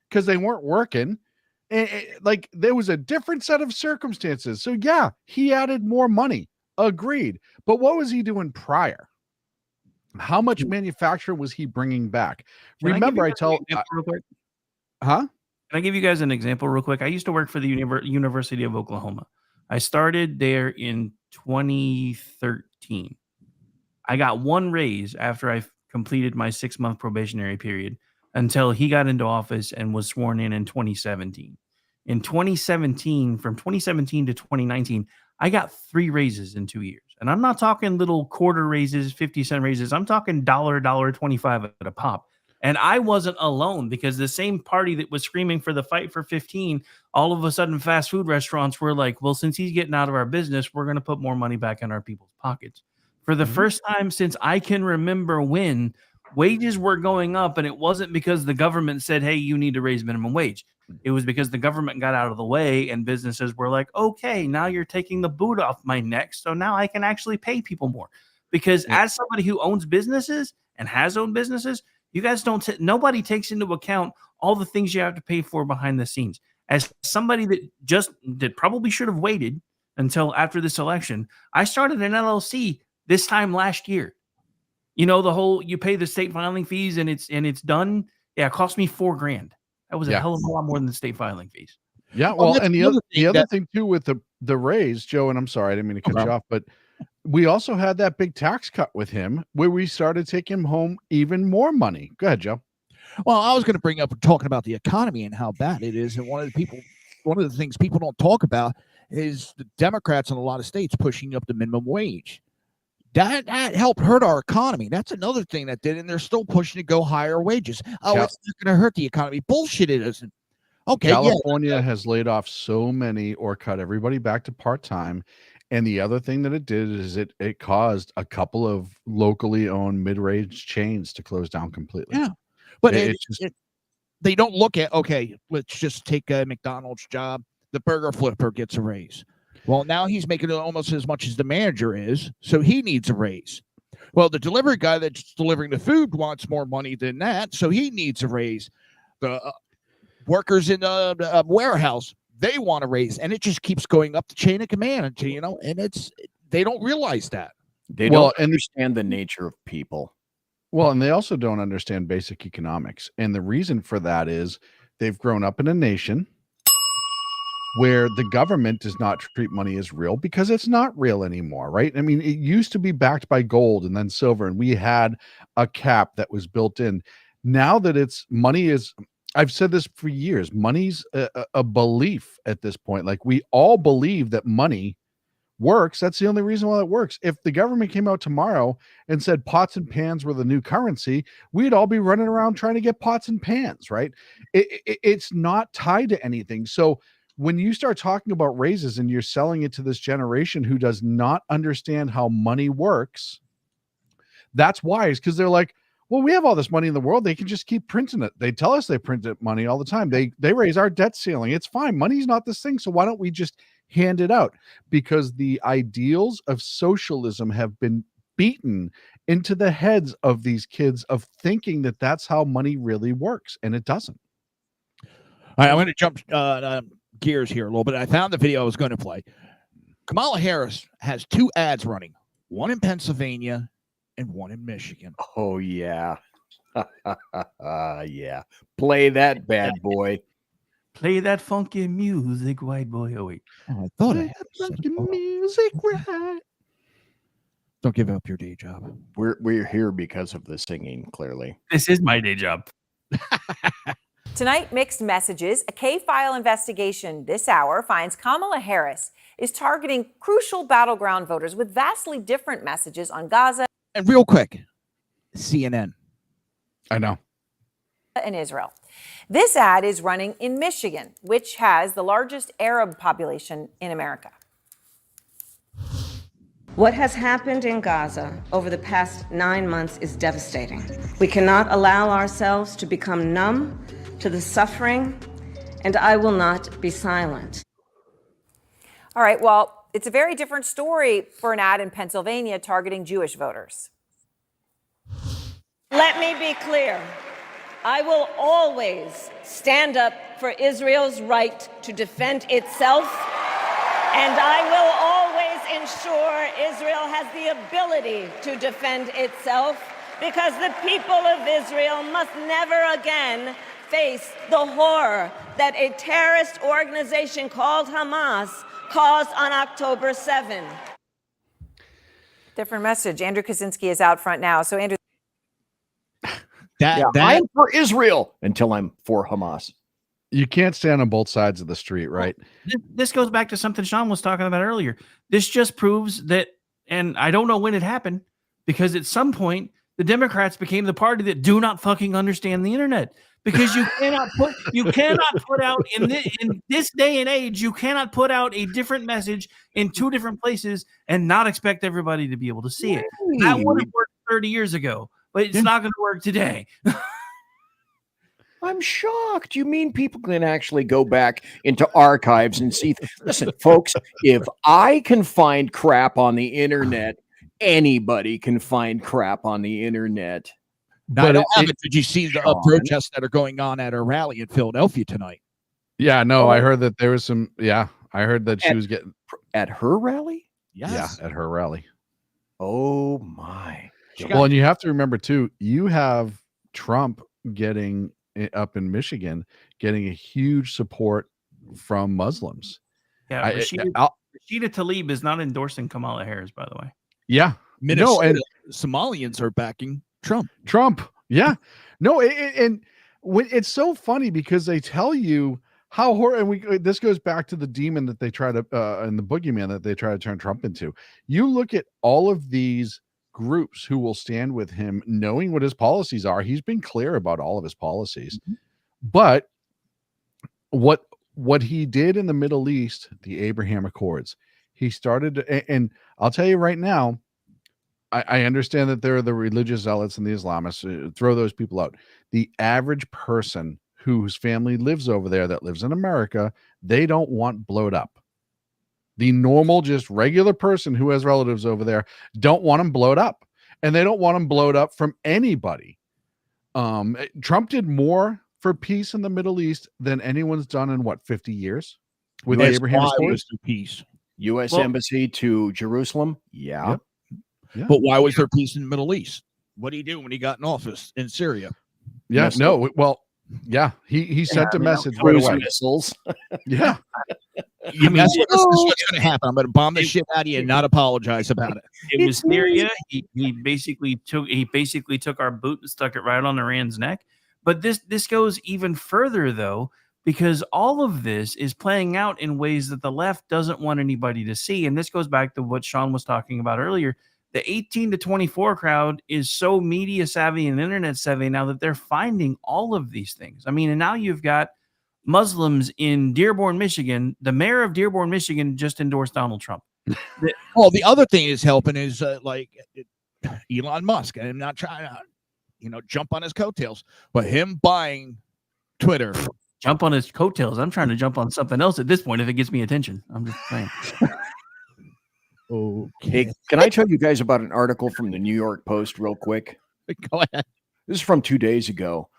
because they weren't working. And, there was a different set of circumstances. So yeah, he added more money. Agreed. But what was he doing prior? How much manufacturing was he bringing back? Remember, Can I give you guys an example real quick? I used to work for the University of Oklahoma. I started there in 2013. I got one raise after I completed my 6-month probationary period until he got into office and was sworn in 2017. In 2017, from 2017 to 2019, I got 3 raises in 2 years. And I'm not talking little quarter raises, 50-cent raises. I'm talking $1.25 at a pop. And I wasn't alone, because the same party that was screaming for the fight for 15, all of a sudden fast food restaurants were like, well, since he's getting out of our business, we're going to put more money back in our people's pockets. For the first time since I can remember when, wages were going up, and it wasn't because the government said, hey, you need to raise minimum wage. It was because the government got out of the way and businesses were like, okay, now you're taking the boot off my neck, so now I can actually pay people more. Because as somebody who owns businesses and has owned businesses, you guys nobody takes into account all the things you have to pay for behind the scenes. As somebody that probably should have waited until after this election, I started an LLC this time last year. The whole, you pay the state filing fees and it's done. Yeah, it cost me $4,000. That was a hell of a lot more than the state filing fees. Yeah, well, and the other thing too with the raise, Joe, and I'm sorry, I didn't mean to cut you off, but we also had that big tax cut with him where we started taking home even more money. Go ahead, Joe. Well, I was going to bring up talking about the economy and how bad it is, and one of the things people don't talk about is the Democrats in a lot of states pushing up the minimum wage. That helped hurt our economy. That's another thing that did, and they're still pushing to go higher wages. Oh, it's not going to hurt the economy. Bullshit, it isn't. Okay, California has laid off so many or cut everybody back to part-time. And the other thing that it did is it caused a couple of locally owned mid-range chains to close down completely. Yeah. But they don't look at, okay, let's just take a McDonald's job. The burger flipper gets a raise. Well, now he's making almost as much as the manager is, so he needs a raise. Well, the delivery guy that's delivering the food wants more money than that, so he needs a raise. The workers in the warehouse, they want a raise, and it just keeps going up the chain of command until, and they don't realize that. They don't understand the nature of people. Well, and they also don't understand basic economics. And the reason for that is they've grown up in a nation where the government does not treat money as real because it's not real anymore, right? I mean, it used to be backed by gold and then silver, and we had a cap that was built in. Now that I've said this for years, money's a belief at this point. Like, we all believe that money works. That's the only reason why it works. If the government came out tomorrow and said pots and pans were the new currency, we'd all be running around trying to get pots and pans, right? It's not tied to anything. So when you start talking about raises and you're selling it to this generation who does not understand how money works, that's wise, because they're like, well, we have all this money in the world. They can just keep printing it. They tell us they print money all the time. They raise our debt ceiling. It's fine. Money's not this thing. So why don't we just hand it out? Because the ideals of socialism have been beaten into the heads of these kids of thinking that that's how money really works. And it doesn't. All right, I'm going to jump gears here a little bit. I found the video I was going to play. Kamala Harris has 2 ads running, one in Pennsylvania and one in Michigan. Oh, yeah. Yeah. Play that bad boy. Play that funky music, white boy. Oh, wait. I thought I had funky music, right? Don't give up your day job. We're here because of the singing, clearly. This is my day job. Tonight, mixed messages. A K-file investigation this hour finds Kamala Harris is targeting crucial battleground voters with vastly different messages on Gaza. And real quick, CNN. I know. And Israel. This ad is running in Michigan, which has the largest Arab population in America. What has happened in Gaza over the past 9 months is devastating. We cannot allow ourselves to become numb to the suffering, and I will not be silent. All right, well, it's a very different story for an ad in Pennsylvania targeting Jewish voters. Let me be clear. I will always stand up for Israel's right to defend itself, and I will always ensure Israel has the ability to defend itself, because the people of Israel must never again face the horror that a terrorist organization called Hamas caused on October 7. Different message. Andrew Kaczynski is out front now. So, Andrew. I'm for Israel until I'm for Hamas. You can't stand on both sides of the street, right? This goes back to something Sean was talking about earlier. This just proves that, and I don't know when it happened, because at some point the Democrats became the party that do not fucking understand the internet. Because you cannot put out in this day and age, you cannot put out a different message in 2 different places and not expect everybody to be able to see it. That would have worked 30 years ago, but it's not going to work today. I'm shocked. You mean people can actually go back into archives and see? Listen, folks, if I can find crap on the internet, anybody can find crap on the internet. Now, did you see the protests that are going on at her rally in Philadelphia tonight? Yeah, no, I heard that there was some. Yeah, I heard that she was getting at her rally. Yes. Yeah, at her rally. Oh my! Well, and you have to remember too. You have Trump getting up in Michigan, getting a huge support from Muslims. Yeah, Rashida Tlaib is not endorsing Kamala Harris, by the way. Yeah, no, and Somalians are backing Trump. Yeah. No, and when it's so funny because they tell you how horrible, and this goes back to the demon that they try to and the boogeyman that they try to turn Trump into. You look at all of these groups who will stand with him knowing what his policies are. He's been clear about all of his policies. Mm-hmm. But what he did in the Middle East, the Abraham Accords, he started, and I'll tell you right now, I understand that there are the religious zealots and the Islamists. Throw those people out. The average person whose family lives over there, that lives in America, they don't want blowed up. The normal, just regular person who has relatives over there don't want them blowed up, and they don't want them blowed up from anybody. Trump did more for peace in the Middle East than anyone's done in 50 years with the Abraham Accords. Peace. U.S. Embassy to Jerusalem. Yeah. Yep. Yeah. But why was there peace in the Middle East? What did he do when he got in office in Syria? Yeah, no, well, yeah, he sent a message right away. Missiles. Yeah. That's what's going to happen. I'm going to bomb the shit out of you and not apologize about it. It was Syria. He basically took our boot and stuck it right on Iran's neck. But this goes even further, though, because all of this is playing out in ways that the left doesn't want anybody to see. And this goes back to what Sean was talking about earlier. The 18 to 24 crowd is so media savvy and internet savvy now that they're finding all of these things. I mean, and now you've got Muslims in Dearborn, Michigan. The mayor of Dearborn, Michigan just endorsed Donald Trump. Well, the other thing is helping is Elon Musk. I'm not trying to, jump on his coattails, but him buying Twitter. Jump on his coattails. I'm trying to jump on something else at this point if it gets me attention. I'm just saying. Okay. Hey, can I tell you guys about an article from the New York Post real quick? Go ahead. This is from 2 days ago.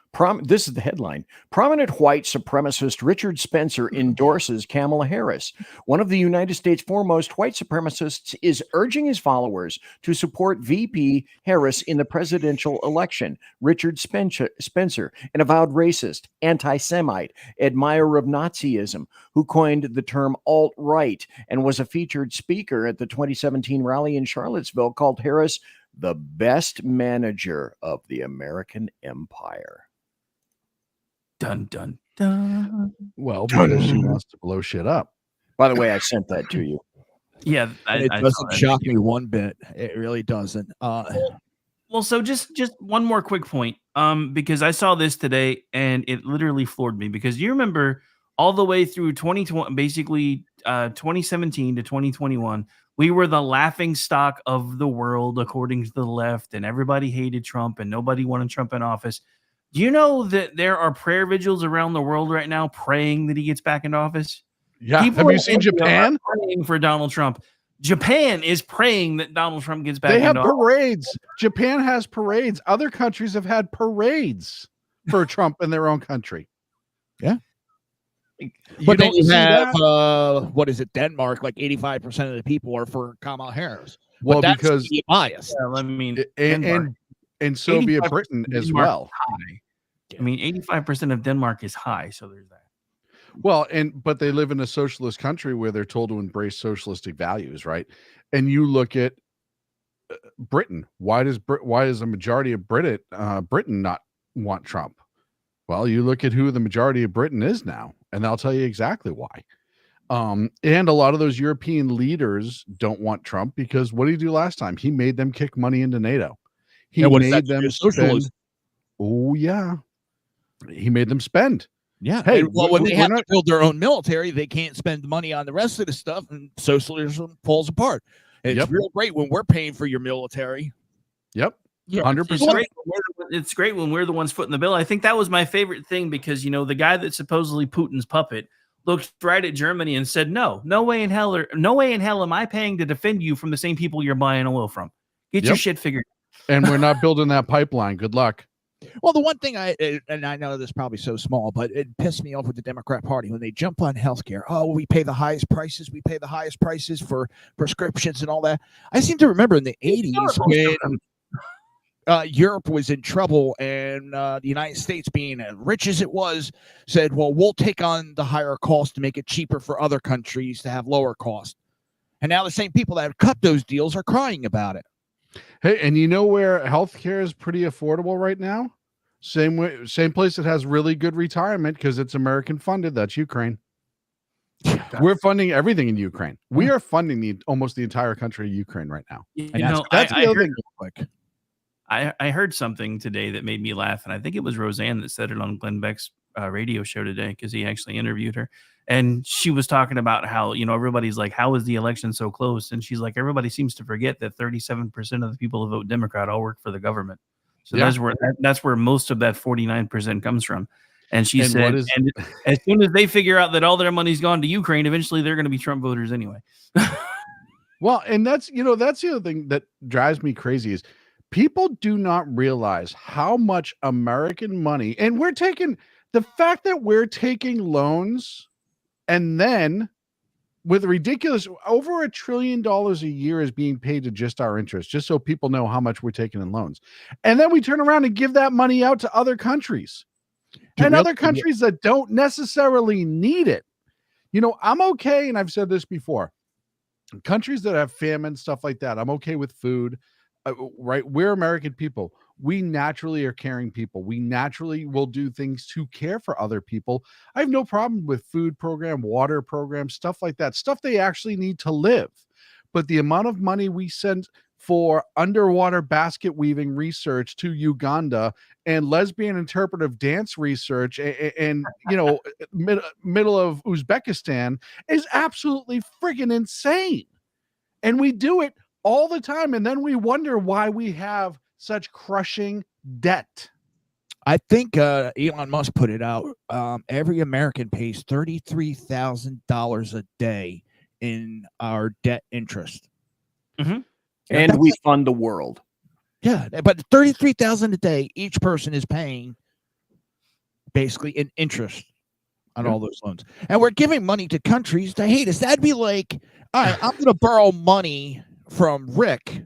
This is the headline. Prominent white supremacist Richard Spencer endorses Kamala Harris. One of the United States' foremost white supremacists is urging his followers to support VP Harris in the presidential election. Richard Spencer, an avowed racist, anti-Semite, admirer of Nazism, who coined the term alt-right and was a featured speaker at the 2017 rally in Charlottesville, called Harris the best manager of the American empire. Dun, dun, dun. Well, because she wants to blow shit up. By the way, I sent that to you. Yeah. It doesn't shock me one bit. It really doesn't. Well, so just one more quick point, because I saw this today and it literally floored me, because you remember all the way through 2020, basically 2017 to 2021, we were the laughing stock of the world, according to the left, and everybody hated Trump and nobody wanted Trump in office. Do you know that there are prayer vigils around the world right now praying that he gets back into office? Yeah. Have you seen Japan? Praying for Donald Trump. Japan is praying that Donald Trump gets back. They have parades. Japan has parades. Other countries have had parades for Trump in their own country. Yeah. But then you have, what is it, Denmark, like 85% of the people are for Kamala Harris. Well, but that's because biased. I mean, and Soviet Britain as well. High. I mean, 85% of Denmark is high, so there's that. Well, but they live in a socialist country where they're told to embrace socialistic values, right? And you look at Britain. Why does a majority of Britain not want Trump? Well, you look at who the majority of Britain is now, and they'll tell you exactly why. And a lot of those European leaders don't want Trump because what did he do last time? He made them kick money into NATO. He made them spend. Oh yeah, he made them spend. Yeah. Hey, well, when they have to build their own military, they can't spend money on the rest of the stuff, and socialism falls apart. And it's real great when we're paying for your military. Yep. Yeah, 100%. It's great when we're the ones footing the bill. I think that was my favorite thing because, the guy that's supposedly Putin's puppet looked right at Germany and said, no way in hell am I paying to defend you from the same people you're buying oil from. Get your shit figured out. And we're not building that pipeline. Good luck. Well, the one thing I know this is probably so small, but it pissed me off with the Democrat Party when they jump on healthcare. Oh, we pay the highest prices. We pay the highest prices for prescriptions and all that. I seem to remember in the 80s when Europe was in trouble and the United States, being as rich as it was, said, well, we'll take on the higher cost to make it cheaper for other countries to have lower cost. And now the same people that have cut those deals are crying about it. Hey, and you know where healthcare is pretty affordable right now? Same place that has really good retirement because it's American funded. That's Ukraine. We're funding everything in Ukraine. We are funding almost the entire country of Ukraine right now. That's the other thing. I heard something today that made me laugh, and I think it was Roseanne that said it on Glenn Beck's radio show today because he actually interviewed her. And she was talking about how, everybody's like, how is the election so close? And she's like, everybody seems to forget that 37% of the people who vote Democrat all work for the government. So that's where most of that 49% comes from. And she said, and as soon as they figure out that all their money's gone to Ukraine, eventually they're going to be Trump voters anyway. Well, and that's the other thing that drives me crazy is people do not realize how much American money, and the fact that we're taking loans and then with ridiculous over $1 trillion a year is being paid to just our interest, just so people know how much we're taking in loans. And then we turn around and give that money out to other countries other countries that don't necessarily need it. I'm okay. And I've said this before, countries that have famine, stuff like that, I'm okay with food, right? We're American people. We naturally are caring people. We naturally will do things to care for other people. I have no problem with food program, water program, stuff like that, stuff they actually need to live. But the amount of money we send for underwater basket weaving research to Uganda and lesbian interpretive dance research and middle of Uzbekistan is absolutely friggin' insane. And we do it all the time. And then we wonder why we have such crushing debt. I think Elon Musk put it out. Every American pays $33,000 a day in our debt interest. Mm-hmm. And we fund the world. Yeah, but $33,000 a day, each person is paying basically in interest on all those loans. And we're giving money to countries that hate us. That'd be like, all right, I'm going to borrow money from Rick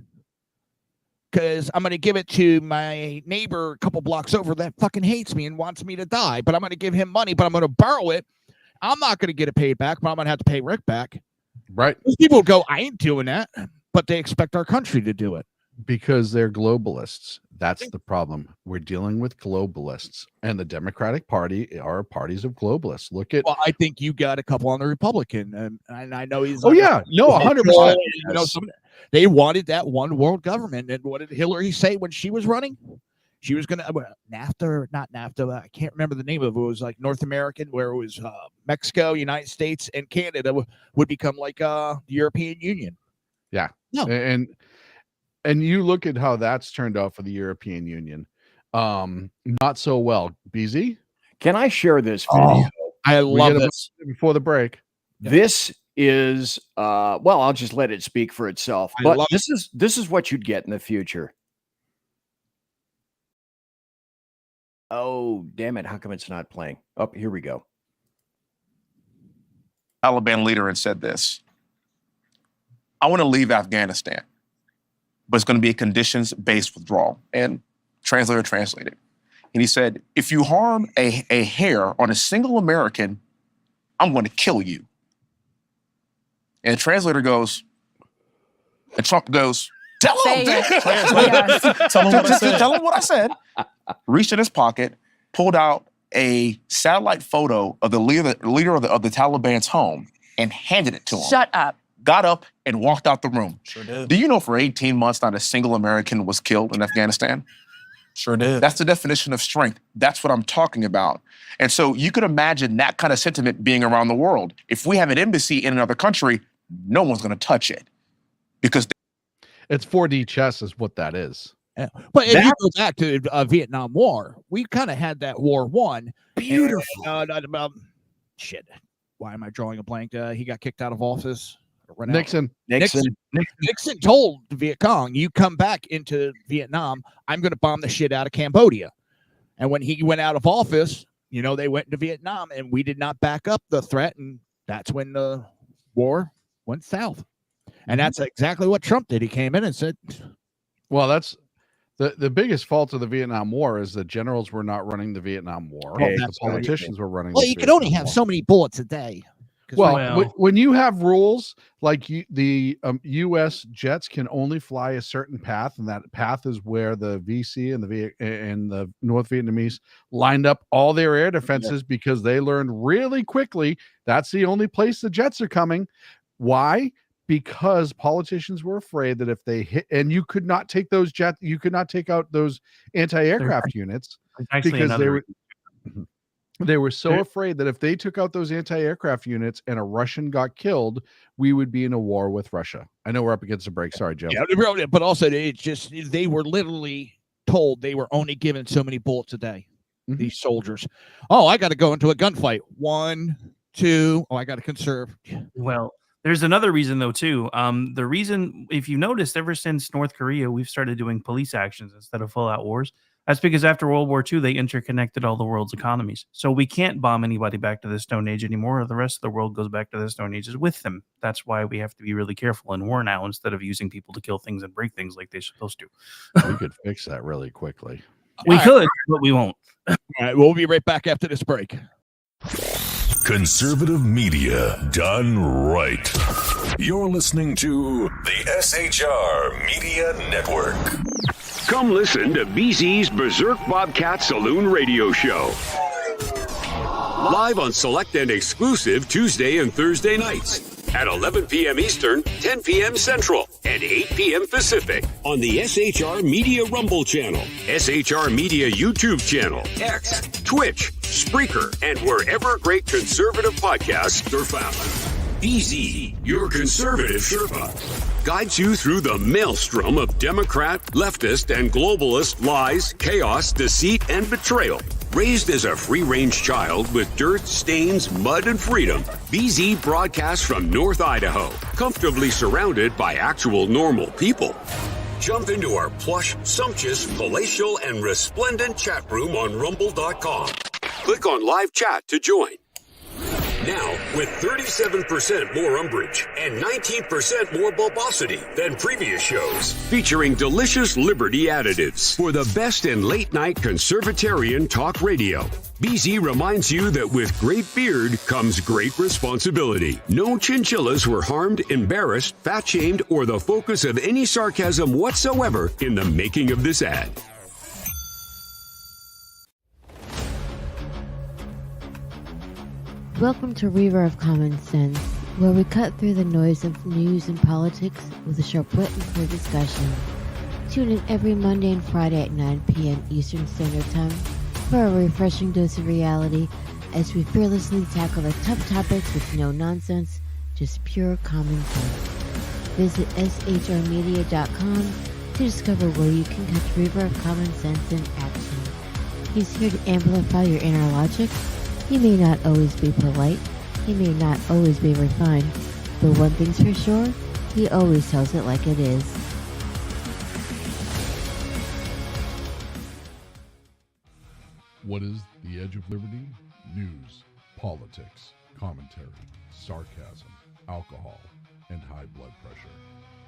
because I'm going to give it to my neighbor a couple blocks over that fucking hates me and wants me to die. But I'm going to give him money, but I'm going to borrow it. I'm not going to get it paid back, but I'm going to have to pay Rick back. Right. Those people go, I ain't doing that. But they expect our country to do it. Because they're globalists. That's the problem. We're dealing with globalists. And the Democratic Party are parties of globalists. Look at... Well, I think you got a couple on the Republican. And I know he's... 100%. They wanted that one world government. And what did Hillary say when she was running? She was going to... NAFTA, or not NAFTA, I can't remember the name of it. It was like North American, where it was Mexico, United States, and Canada would become like the European Union. Yeah. No. And you look at how that's turned out for the European Union. Not so well. BZ? Can I share this video? I love this. Before the break. This is I'll just let it speak for itself. But this is what you'd get in the future. Oh, damn it. How come it's not playing? Oh, here we go. Taliban leader and said this: I want to leave Afghanistan, but it's going to be a conditions-based withdrawal. And translator translated. And he said, if you harm a hair on a single American, I'm going to kill you. And the translator goes, and Trump goes, tell him what I said. Reached in his pocket, pulled out a satellite photo of the leader of the Taliban's home and handed it to him. Shut up. Got up and walked out the room. Sure did. Do you know for 18 months, not a single American was killed in Afghanistan? Sure did. That's the definition of strength. That's what I'm talking about. And so you could imagine that kind of sentiment being around the world. If we have an embassy in another country, no one's going to touch it because it's 4D chess is what that is. Yeah. But if you go back to Vietnam War, we kind of had that war won. Beautiful. Shit. Why am I drawing a blank? He got kicked out of office. Nixon told the Viet Cong, you come back into Vietnam, I'm going to bomb the shit out of Cambodia. And when he went out of office, they went into Vietnam and we did not back up the threat. And that's when the war went south. And that's exactly what Trump did. He came in and said, well, that's the biggest fault of the Vietnam War is the generals were not running the Vietnam War. The politicians were running. Well, you could only have so many bullets a day. Well, when you have rules like the U.S. jets can only fly a certain path, and that path is where the VC and the North Vietnamese lined up all their air defenses because they learned really quickly that's the only place the jets are coming. Why? Because politicians were afraid that if they hit, and you could not take those jets, you could not take out those anti-aircraft units because they were. They were so afraid that if they took out those anti-aircraft units and a Russian got killed, we would be in a war with Russia. I know we're up against a break. Sorry, Joe. Yeah, but also they were literally told they were only given so many bullets a day. These soldiers. Oh, I got to go into a gunfight. 1, 2. Oh, I got to conserve. Well, there's another reason though too. The reason, if you noticed, ever since North Korea, we've started doing police actions instead of full-out wars. That's because after World War II, they interconnected all the world's economies. So we can't bomb anybody back to the Stone Age anymore, or the rest of the world goes back to the Stone Ages with them. That's why we have to be really careful in war now instead of using people to kill things and break things like they're supposed to. We could fix that really quickly. We could, but we won't. All right, we'll be right back after this break. Conservative media done right. You're listening to the SHR Media Network. Come listen to BZ's Berserk Bobcat Saloon Radio Show. Live on select and exclusive Tuesday and Thursday nights at 11 p.m. Eastern, 10 p.m. Central, and 8 p.m. Pacific on the SHR Media Rumble channel, SHR Media YouTube channel, X, Twitch, Spreaker, and wherever great conservative podcasts are found. BZ, your conservative Sherpa, guides you through the maelstrom of Democrat, leftist, and globalist lies, chaos, deceit, and betrayal. Raised as a free-range child with dirt, stains, mud, and freedom, BZ broadcasts from North Idaho, comfortably surrounded by actual normal people. Jump into our plush, sumptuous, palatial, and resplendent chat room on rumble.com. Click on live chat to join. Now, with 37% more umbrage and 19% more bulbosity than previous shows, featuring delicious Liberty additives for the best in late-night conservatarian talk radio. BZ reminds you that with great beard comes great responsibility. No chinchillas were harmed, embarrassed, fat-shamed, or the focus of any sarcasm whatsoever in the making of this ad. Welcome to Reaver of Common Sense, where we cut through the noise of news and politics with a sharp wit and clear discussion. Tune in every Monday and Friday at 9 p.m. Eastern Standard Time for a refreshing dose of reality as we fearlessly tackle the tough topics with no nonsense, just pure common sense. Visit shrmedia.com to discover where you can catch Reaver of Common Sense in action. He's here to amplify your inner logic. He may not always be polite, he may not always be refined, but one thing's for sure, he always tells it like it is. What is the Edge of Liberty? News, politics, commentary, sarcasm, alcohol, and high blood pressure.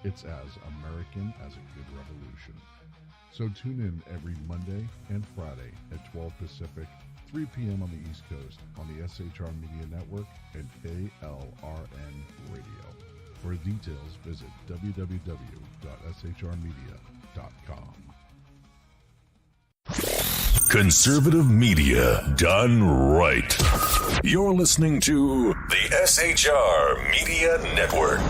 It's as American as a good revolution. So tune in every Monday and Friday at 12 Pacific, 3 p.m. on the East Coast on the SHR Media Network and KLRN Radio. For details, visit www.shrmedia.com. Conservative media done right. You're listening to the SHR Media Network.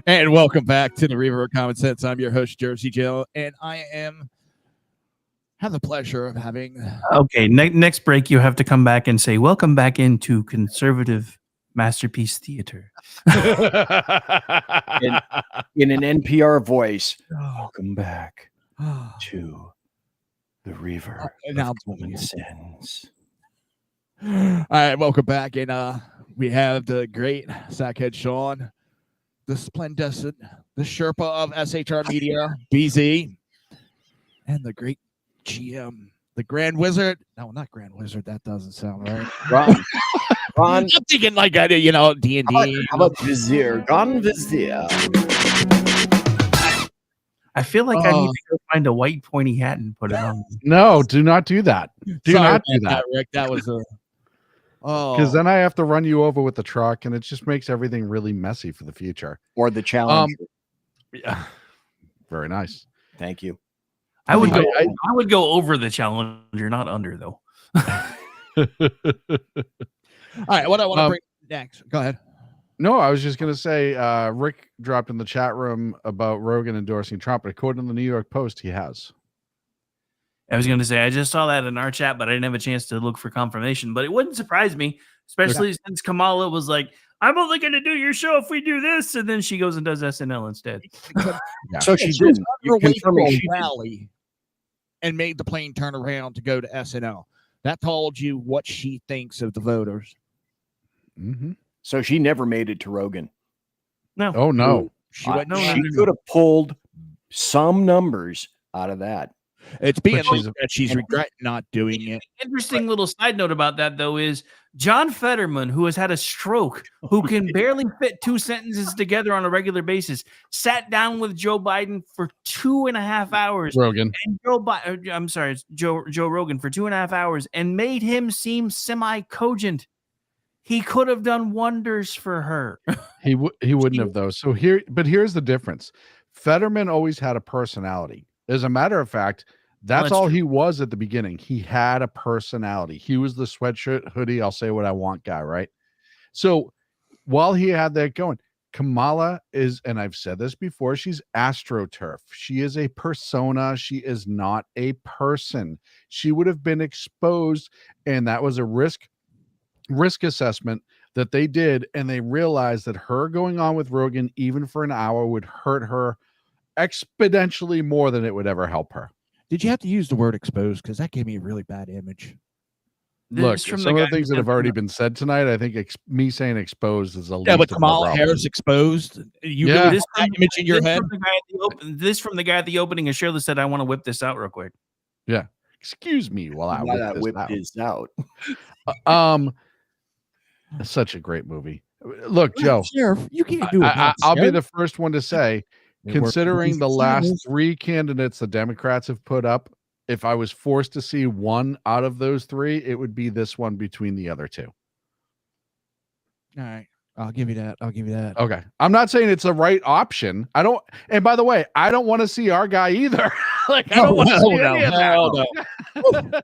And welcome back to the Reaver of Common Sense. I'm your host, Jersey Joe, and I have the pleasure of having... Okay, next break, you have to come back and say, welcome back into Conservative Masterpiece Theater. in an NPR voice, welcome back to the Reaver of Common Sense. All right, welcome back, and we have the great Sackhead SHAUN, the splendescent, the Sherpa of SHR Media, BZ, and the great GM, the Grand Wizard. No, not Grand Wizard. That doesn't sound right. Ron. I'm thinking like D&D. How about Vizier? Ron Vizier. I feel like I need to go find a white pointy hat and put it on. No, do not do that. Do not do that. Rick. That was a... Because then I have to run you over with the truck, and it just makes everything really messy for the future. Or the challenge. Yeah, very nice. Thank you. I would go over the Challenger, not under though. All right, what I want to bring next. Go ahead. No, I was just going to say, Rick dropped in the chat room about Rogan endorsing Trump. According to the New York Post, he has. I was going to say, I just saw that in our chat, but I didn't have a chance to look for confirmation. But it wouldn't surprise me, especially since Kamala was like, I'm only going to do your show if we do this. And then she goes and does SNL instead. So she did. You confirming she rally and made the plane turn around to go to SNL. That told you what she thinks of the voters. Mm-hmm. So she never made it to Rogan. No. Oh, no. She could have pulled some numbers out of that. It's being that she's regretting not doing it. Interesting little side note about that, though, is John Fetterman, who has had a stroke, who can barely fit 2 sentences together on a regular basis, sat down with Joe Biden for 2.5 hours. Rogan. And Joe Rogan for 2.5 hours and made him seem semi-cogent. He could have done wonders for her. He wouldn't have, though. So here's the difference. Fetterman always had a personality. As a matter of fact, that's all he was at the beginning. He had a personality. He was the sweatshirt, hoodie, I'll say what I want guy, right? So while he had that going, Kamala is, and I've said this before, she's AstroTurf. She is a persona. She is not a person. She would have been exposed, and that was a risk assessment that they did, and they realized that her going on with Rogan, even for an hour, would hurt her exponentially more than it would ever help her. Did you have to use the word exposed? Because that gave me a really bad image. Look, some of the things that have already been said tonight, I think me saying exposed is a yeah, but Kamala Harris exposed. You really this image in your head. This from the guy at the opening of Shirley said, "I want to whip this out real quick." Yeah, excuse me while I whip this out. It's such a great movie. Look, Joe, Sheriff, you can't do it. I'll be the first one to say, considering the last 3 candidates the Democrats have put up, if I was forced to see one out of those 3, it would be this one between the other 2. All right. I'll give you that. Okay. I'm not saying it's the right option. And by the way, I don't want to see our guy either. I don't want to see any of them.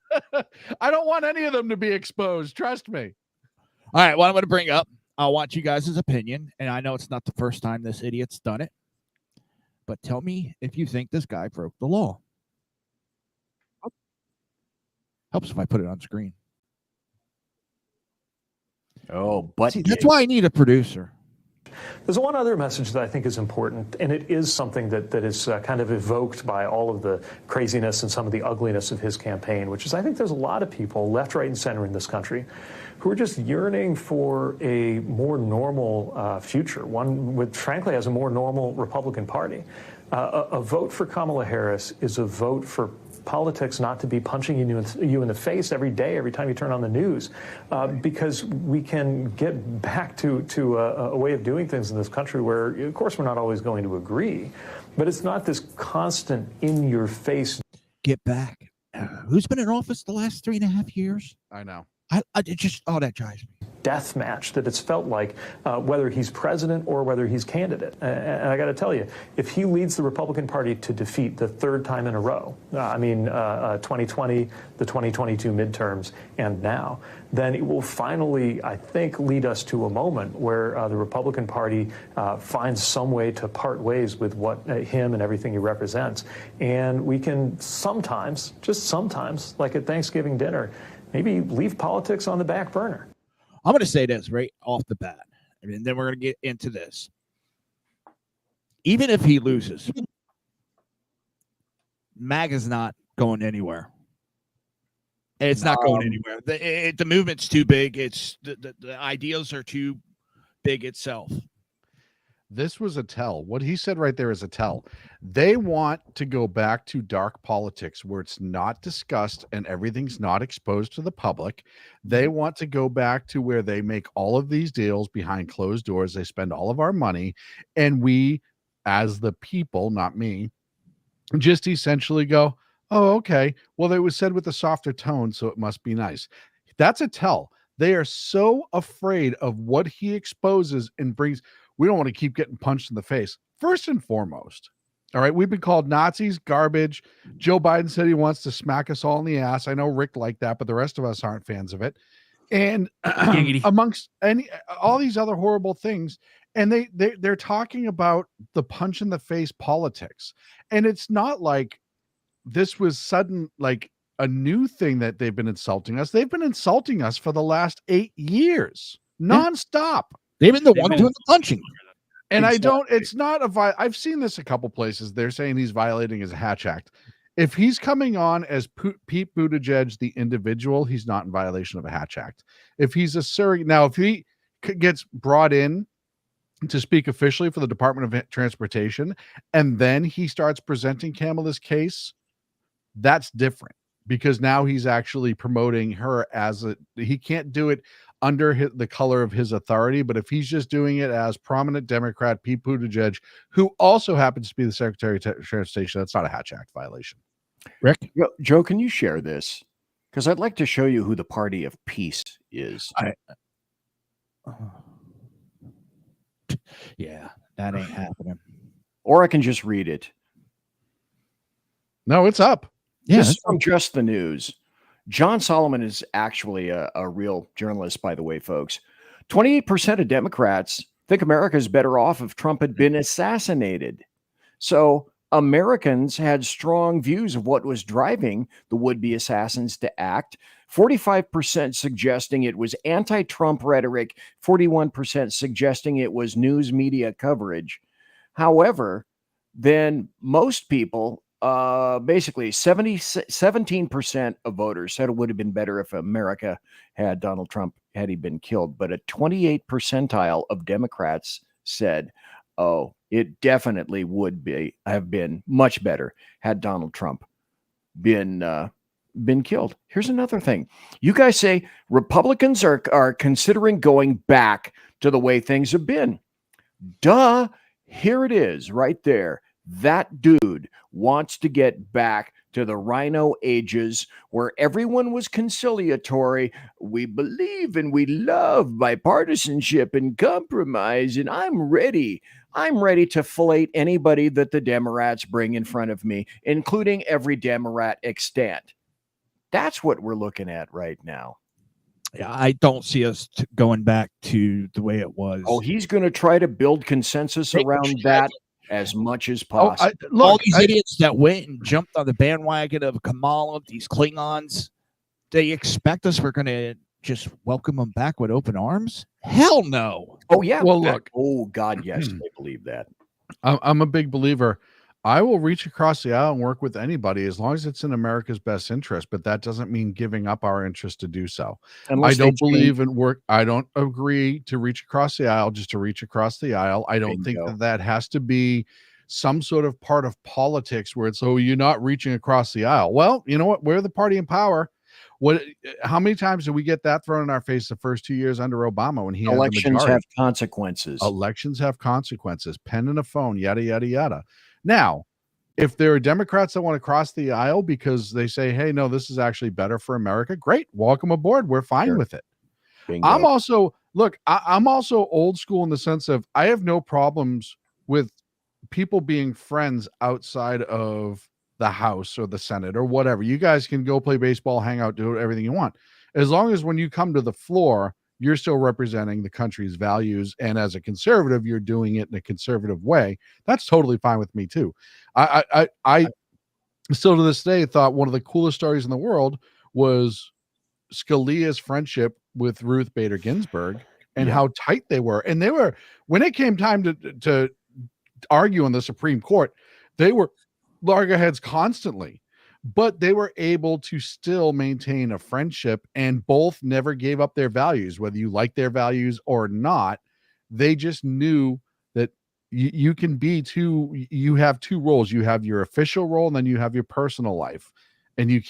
I don't want any of them to be exposed. Trust me. All right. What I'm going to bring up, I want you guys' opinion. And I know it's not the first time this idiot's done it. But tell me if you think this guy broke the law. Helps if I put it on screen. Oh, but see, that's why I need a producer. There's one other message that I think is important, and it is something that is kind of evoked by all of the craziness and some of the ugliness of his campaign, which is I think there's a lot of people, left, right, and center in this country, who are just yearning for a more normal future, one with, frankly, has a more normal Republican Party. A vote for Kamala Harris is a vote for politics not to be punching you in the face every day, every time you turn on the news, because we can get back to a way of doing things in this country where, of course, we're not always going to agree, but it's not this constant in-your-face. Get back. Who's been in office the last 3.5 years? I know. That drives me. Death match that it's felt like, whether he's president or whether he's candidate. And I got to tell you, if he leads the Republican Party to defeat the 3rd time in a row, 2020, the 2022 midterms, and now, then it will finally, I think, lead us to a moment where the Republican Party finds some way to part ways with what him and everything he represents. And we can sometimes, just sometimes, like at Thanksgiving dinner, maybe leave politics on the back burner. I'm going to say this right off the bat, and then we're going to get into this. Even if he loses, MAGA's not going anywhere. It's not going anywhere. The movement's too big. It's the ideas are too big itself. This was a tell. What he said right there is a tell. They want to go back to dark politics where it's not discussed and everything's not exposed to the public. They want to go back to where they make all of these deals behind closed doors. They spend all of our money, and we, as the people, not me, just essentially go, oh, okay. Well, it was said with a softer tone, so it must be nice. That's a tell. They are so afraid of what he exposes and brings. We don't want to keep getting punched in the face. First and foremost, All right. We've been called Nazis, garbage. Joe Biden said he wants to smack us all in the ass. I know Rick liked that, but the rest of us aren't fans of it. And amongst all these other horrible things, and they're talking about the punch in the face politics. And it's not like this was sudden, like a new thing that they've been insulting us. They've been insulting us for the last 8 years, nonstop. They've been the one doing the punching. And it's not I've seen this a couple places. They're saying he's violating his Hatch Act. If he's coming on as Pete Buttigieg, the individual, he's not in violation of a Hatch Act. If he's a surrogate, now if he gets brought in to speak officially for the Department of Transportation, and then he starts presenting Kamala's case, that's different, because now he's actually promoting her as he can't do it under the color of his authority. But if he's just doing it as prominent Democrat Pete Buttigieg, who also happens to be the Secretary of Transportation, that's not a Hatch Act violation. Rick? Joe, can you share this? Because I'd like to show you who the party of peace is. Yeah, that ain't happening. Or I can just read it. No, it's up. Yeah, this is from Just the News. John Solomon is actually a real journalist, by the way, folks. 28% of Democrats think America is better off if Trump had been assassinated. So Americans had strong views of what was driving the would-be assassins to act. 45% suggesting it was anti-Trump rhetoric, 41% suggesting it was news media coverage. However, then most people, basically 17% of voters said it would have been better if America had Donald Trump had he been killed. But a 28 percentile of Democrats said, oh, it definitely would have been much better had Donald Trump been killed. Here's another thing. You guys say Republicans are considering going back to the way things have been. Duh. Here it is right there. That dude wants to get back to the Rhino ages where everyone was conciliatory. We believe and we love bipartisanship and compromise, and I'm ready. I'm ready to fillet anybody that the Democrats bring in front of me, including every Democrat extant. That's what we're looking at right now. Yeah, I don't see us going back to the way it was. Oh, he's going to try to build consensus around that as much as possible. All these idiots that went and jumped on the bandwagon of Kamala, these Klingons, they expect us we're going to just welcome them back with open arms? Hell no. Oh, yeah. Well, look. Oh, God, yes, they believe that. I'm a big believer. I will reach across the aisle and work with anybody as long as it's in America's best interest, but that doesn't mean giving up our interest to do so. I don't believe in work. I don't agree to reach across the aisle just to reach across the aisle. I don't think that has to be some sort of part of politics where it's, oh, you're not reaching across the aisle. Well, you know what? We're the party in power. How many times did we get that thrown in our face the first 2 years under Obama when he had the majority? Elections have consequences. Elections have consequences. Pen and a phone, yada, yada, yada. Now, if there are Democrats that want to cross the aisle because they say, hey, no, this is actually better for America, great. Welcome aboard. We're fine with it. Bingo. I'm also old school in the sense of I have no problems with people being friends outside of the House or the Senate or whatever. You guys can go play baseball, hang out, do everything you want. As long as when you come to the floor, you're still representing the country's values. And as a conservative, you're doing it in a conservative way. That's totally fine with me too. I still to this day thought one of the coolest stories in the world was Scalia's friendship with Ruth Bader Ginsburg and how tight they were. And they were, when it came time to argue in the Supreme Court, they were loggerheads constantly. But they were able to still maintain a friendship and both never gave up their values, whether you like their values or not. They just knew that you can be you have two roles. You have your official role and then you have your personal life. And you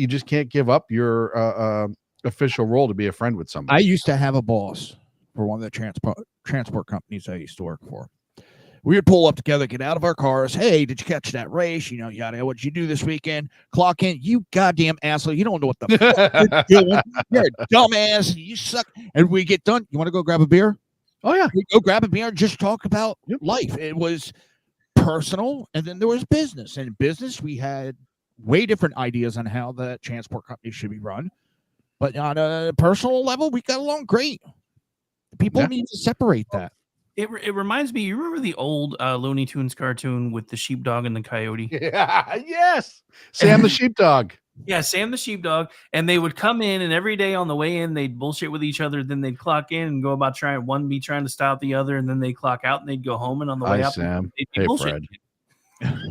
just can't give up your official role to be a friend with somebody. I used to have a boss for one of the transport companies I used to work for. We would pull up together, get out of our cars. Hey, did you catch that race? You know, yada. What did you do this weekend? Clock in. You goddamn asshole. You don't know what the fuck you're doing. You're a dumbass. You suck. And we get done. You want to go grab a beer? Oh, yeah. We go grab a beer and just talk about life. It was personal, and then there was business. And in business, we had way different ideas on how the transport company should be run. But on a personal level, we got along great. People need to separate that. It reminds me, you remember the old Looney Tunes cartoon with the sheepdog and the coyote? Yeah, yes. Sam the sheepdog. Yeah, Sam the sheepdog. And they would come in, and every day on the way in, they'd bullshit with each other. Then they'd clock in and go about trying to stop the other, and then they'd clock out and they'd go home. And on the way Hi, up, Sam. they'd be Hey, bullshit. Fred.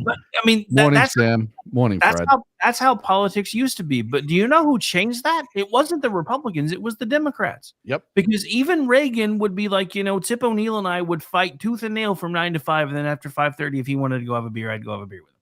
But I mean, Morning, Sam. Morning, Fred. That's how politics used to be. But do you know who changed that? It wasn't the Republicans; it was the Democrats. Yep. Because even Reagan would be like, Tip O'Neill and I would fight tooth and nail from 9 to 5, and then after 5:30, if he wanted to go have a beer, I'd go have a beer with him.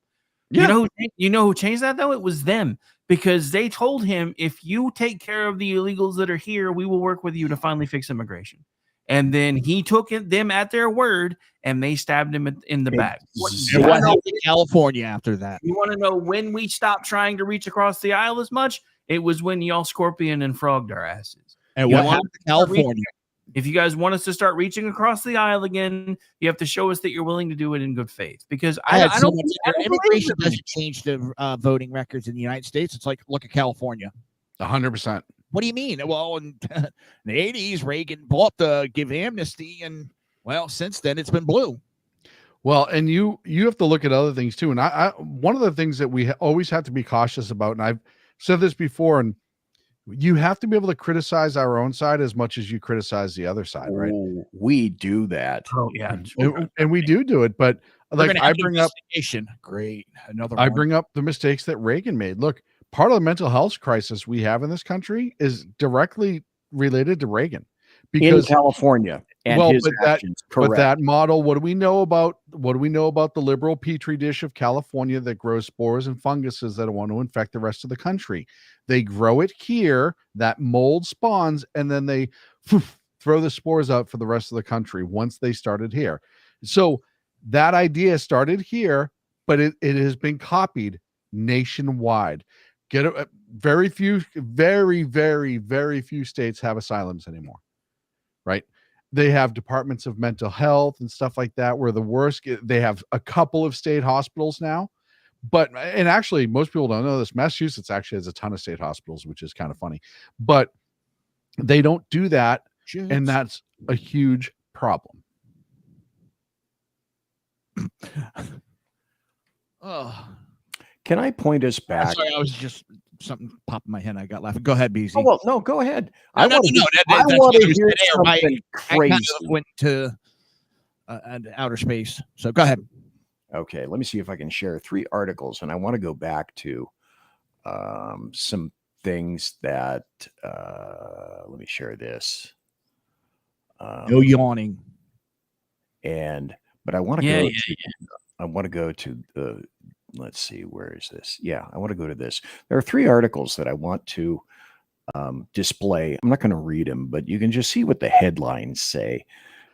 Yeah. You know who changed that though? It was them, because they told him, if you take care of the illegals that are here, we will work with you to finally fix immigration. And then he took them at their word, and they stabbed him in the back. What happened in California after that? You want to know when we stopped trying to reach across the aisle as much? It was when y'all scorpion and frogged our asses. And what happened in California? If you guys want us to start reaching across the aisle again, you have to show us that you're willing to do it in good faith. Because I don't immigration doesn't change the voting records in the United States. It's like, look at California. 100%. What do you mean? Well, in the 80s, Reagan bought the give amnesty, and well, since then it's been blue. Well, and you have to look at other things too. And I one of the things that we always have to be cautious about, and I've said this before, and you have to be able to criticize our own side as much as you criticize the other side, right? We do that. Oh yeah, and we do it. But like I bring up, great, another. I bring up the mistakes that Reagan made. Look, part of the mental health crisis we have in this country is directly related to Reagan, because in California and his actions. But that model, what do we know about the liberal petri dish of California that grows spores and funguses that want to infect the rest of the country? They grow it here, that mold spawns, and then they throw the spores out for the rest of the country once they started here. So that idea started here, but it has been copied nationwide. Very few states have asylums anymore, right? They have departments of mental health and stuff like that, where the worst, they have a couple of state hospitals now. And actually, most people don't know this. Massachusetts actually has a ton of state hospitals, which is kind of funny, but they don't do that. And that's a huge problem. Oh, can I point us back? I'm sorry, I was just something popped in my head. I got laughing. Go ahead, BZ. Oh, well, no, go ahead. I want to hear something crazy. Kind of went to outer space. So go ahead. Okay, let me see if I can share 3 articles, and I want to go back to some things that. Let me share this. No yawning. But I want to go. I want to go to the. Let's see, where is this? Yeah, I want to go to this. There are 3 articles that I want to display. I'm not going to read them, but you can just see what the headlines say.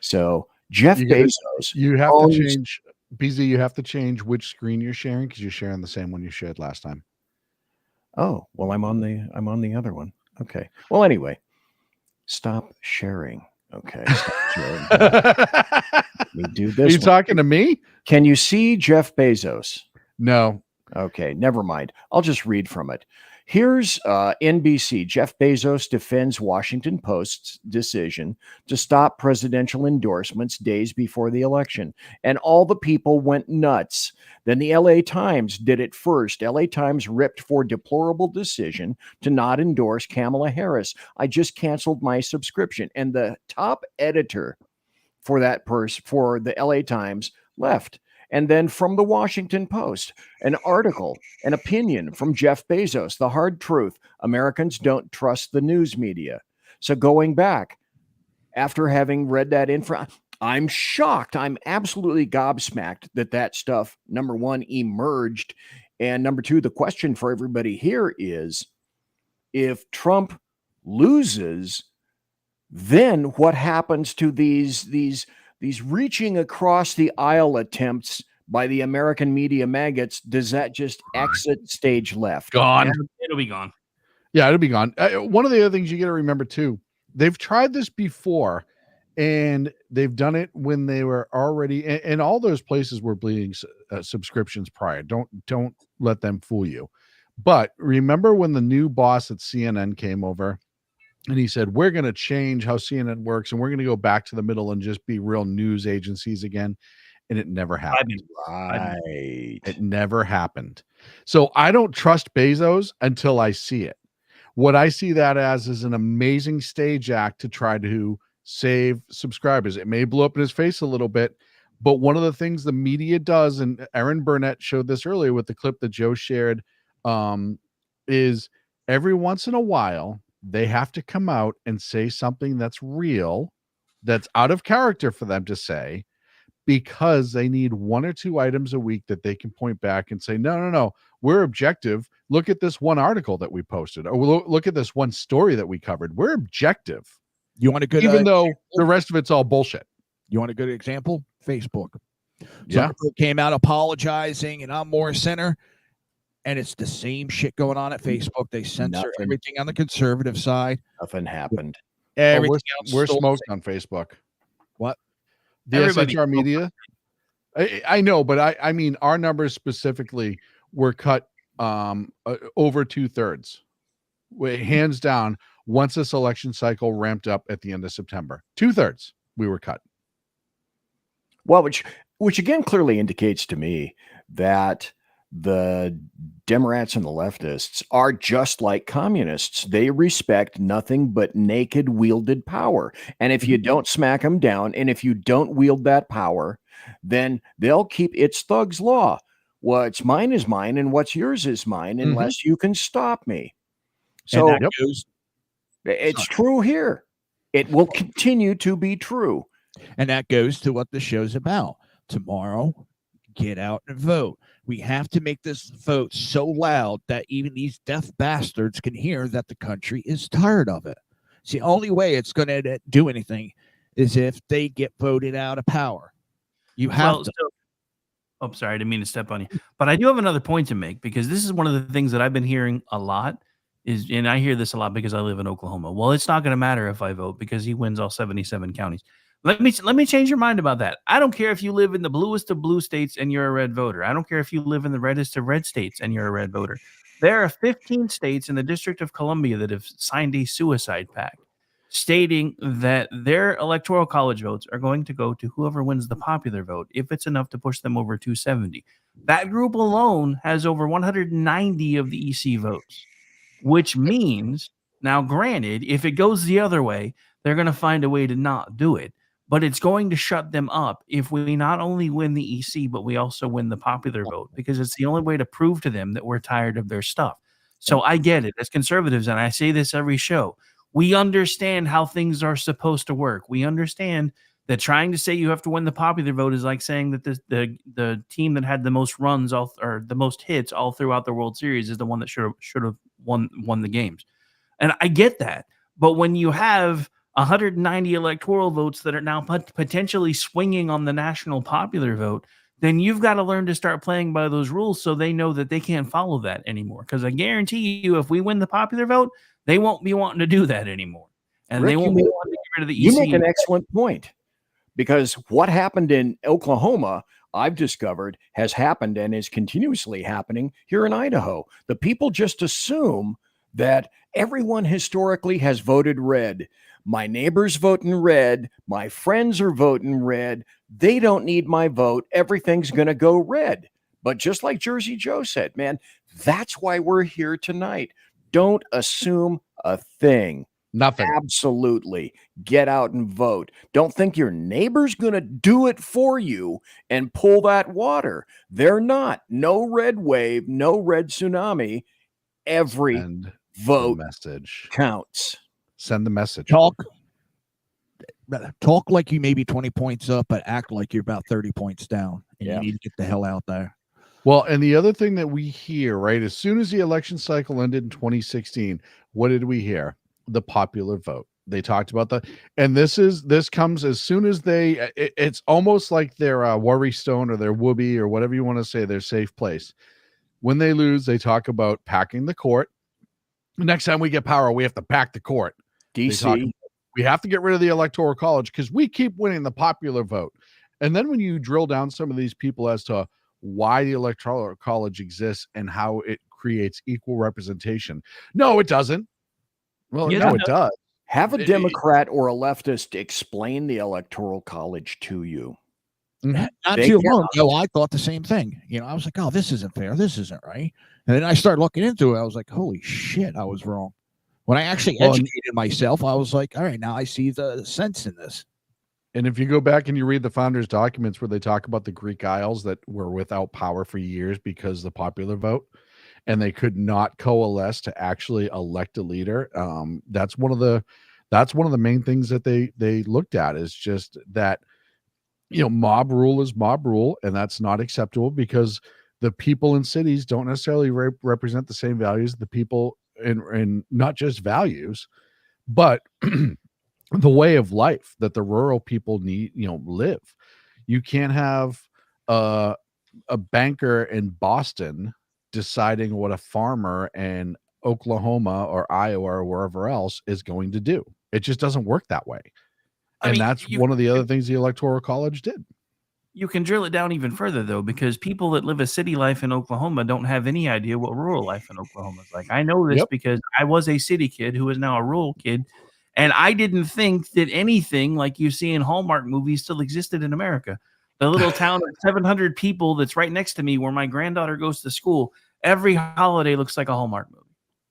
So Jeff Bezos. You have to change, BZ. You have to change which screen you're sharing, because you're sharing the same one you shared last time. Oh, well, I'm on the other one. Okay. Well, anyway, stop sharing. Okay. Stop sharing. Let me do this. Are you talking to me? Can you see Jeff Bezos? No. Okay, never mind. I'll just read from it. Here's NBC. Jeff Bezos defends Washington Post's decision to stop presidential endorsements days before the election. And all the people went nuts. Then the LA Times did it first. LA Times ripped for deplorable decision to not endorse Kamala Harris. I just canceled my subscription. And the top editor for that for the LA Times left. And then from the Washington Post, an article, an opinion from Jeff Bezos, the hard truth, Americans don't trust the news media. So going back, after having read that info, I'm shocked. I'm absolutely gobsmacked that stuff, number one, emerged. And number two, the question for everybody here is, if Trump loses, then what happens to these reaching across the aisle attempts by the American media maggots? Does that just exit stage left? Gone. Yeah, it'll be gone. Yeah, it'll be gone. One of the other things you got to remember too, they've tried this before, And they've done it when they were already, and all those places were bleeding subscriptions prior. Don't let them fool you. But remember when the new boss at CNN came over and he said, we're going to change how CNN works and we're going to go back to the middle and just be real news agencies again. And it never happened. Right. It never happened. So I don't trust Bezos until I see it. What I see that as is an amazing stage act to try to save subscribers. It may blow up in his face a little bit, but one of the things the media does, and Aaron Burnett showed this earlier with the clip that Joe shared, is every once in a while they have to come out and say something that's real, that's out of character for them to say, because they need 1 or 2 items a week that they can point back and say, no, we're objective. Look at this one article that we posted, or look at this one story that we covered. We're objective. You want a good, even though the rest of it's all bullshit. You want a good example? Facebook. Yeah. Zuckerberg came out apologizing, and I'm more center, and it's the same shit going on at Facebook. They censor everything on the conservative side. Nothing happened. Everything else. We're smoked on Facebook. What? The SHR media. I know, but I mean, our numbers specifically were cut over 2/3. Hands down, once this election cycle ramped up at the end of September, 2/3 we were cut. Well, which again clearly indicates to me that the Democrats and the leftists are just like communists. They respect nothing but naked wielded power. And if you don't smack them down, and if you don't wield that power, then they'll keep its thug's law. What's mine is mine, and what's yours is mine, unless you can stop me. So it's true here. It will continue to be true. And that goes to what the show's about. Tomorrow, get out and vote. We have to make this vote so loud that even these deaf bastards can hear that the country is tired of it. It's the only way it's going to do anything is if they get voted out of power. You have to. Oh, sorry, I didn't mean to step on you. But I do have another point to make, because this is one of the things that I've been hearing a lot, and I hear this a lot because I live in Oklahoma. Well, it's not going to matter if I vote because he wins all 77 counties. Let me change your mind about that. I don't care if you live in the bluest of blue states and you're a red voter. I don't care if you live in the reddest of red states and you're a red voter. There are 15 states in the District of Columbia that have signed a suicide pact stating that their electoral college votes are going to go to whoever wins the popular vote if it's enough to push them over 270. That group alone has over 190 of the EC votes, which means, now granted, if it goes the other way, they're going to find a way to not do it. But it's going to shut them up if we not only win the EC, but we also win the popular vote, because it's the only way to prove to them that we're tired of their stuff. So I get it. As conservatives, and I say this every show, we understand how things are supposed to work. We understand that trying to say you have to win the popular vote is like saying that the team that had the most runs or the most hits all throughout the World Series is the one that should have won the games. And I get that. But when you have 190 electoral votes that are now potentially swinging on the national popular vote, then you've got to learn to start playing by those rules so they know that they can't follow that anymore. Because I guarantee you, if we win the popular vote, they won't be wanting to do that anymore. And Rick, they won't be wanting to get rid of the EC. You make an excellent point, because what happened in Oklahoma, I've discovered, has happened and is continuously happening here in Idaho. The people just assume that everyone historically has voted red. My neighbor's voting red. My friends are voting red. They don't need my vote. Everything's going to go red. But just like Jersey Joe said, man, that's why we're here tonight. Don't assume a thing. Nothing. Absolutely. Get out and vote. Don't think your neighbor's going to do it for you and pull that water. They're not. No red wave, no red tsunami. Every vote message counts. Send the message. Talk like you may be 20 points up, but act like you're about 30 points down. And you need to get the hell out there. Well, and the other thing that we hear, right, as soon as the election cycle ended in 2016, what did we hear? The popular vote. They talked about that. And this comes as soon as it's almost like their worry stone or their whoopee or whatever you want to say, their safe place. When they lose, they talk about packing the court. The next time we get power, we have to pack the court. DC. we have to get rid of the Electoral College because we keep winning the popular vote. And then when you drill down some of these people as to why the Electoral College exists and how it creates equal representation, no, it doesn't. Well, no, it does. Have a Democrat or a leftist explain the Electoral College to you. Not too long ago, I thought the same thing. I was like, oh, this isn't fair. This isn't right. And then I started looking into it. I was like, holy shit, I was wrong. When I actually educated myself, I was like, all right, now I see the sense in this. And if you go back and you read the founders' documents where they talk about the Greek Isles that were without power for years because of the popular vote, and they could not coalesce to actually elect a leader, that's one of the main things that they looked at, is just that mob rule is mob rule, and that's not acceptable because the people in cities don't necessarily represent the same values. The people in not just values, but the way of life that the rural people need, live. You can't have a banker in Boston deciding what a farmer in Oklahoma or Iowa or wherever else is going to do. It just doesn't work that way. And that's one of the other things the Electoral College did. You can drill it down even further, though, because people that live a city life in Oklahoma don't have any idea what rural life in Oklahoma is like. I know this because I was a city kid who is now a rural kid, and I didn't think that anything like you see in Hallmark movies still existed in America. The little town of 700 people that's right next to me where my granddaughter goes to school, every holiday looks like a Hallmark movie.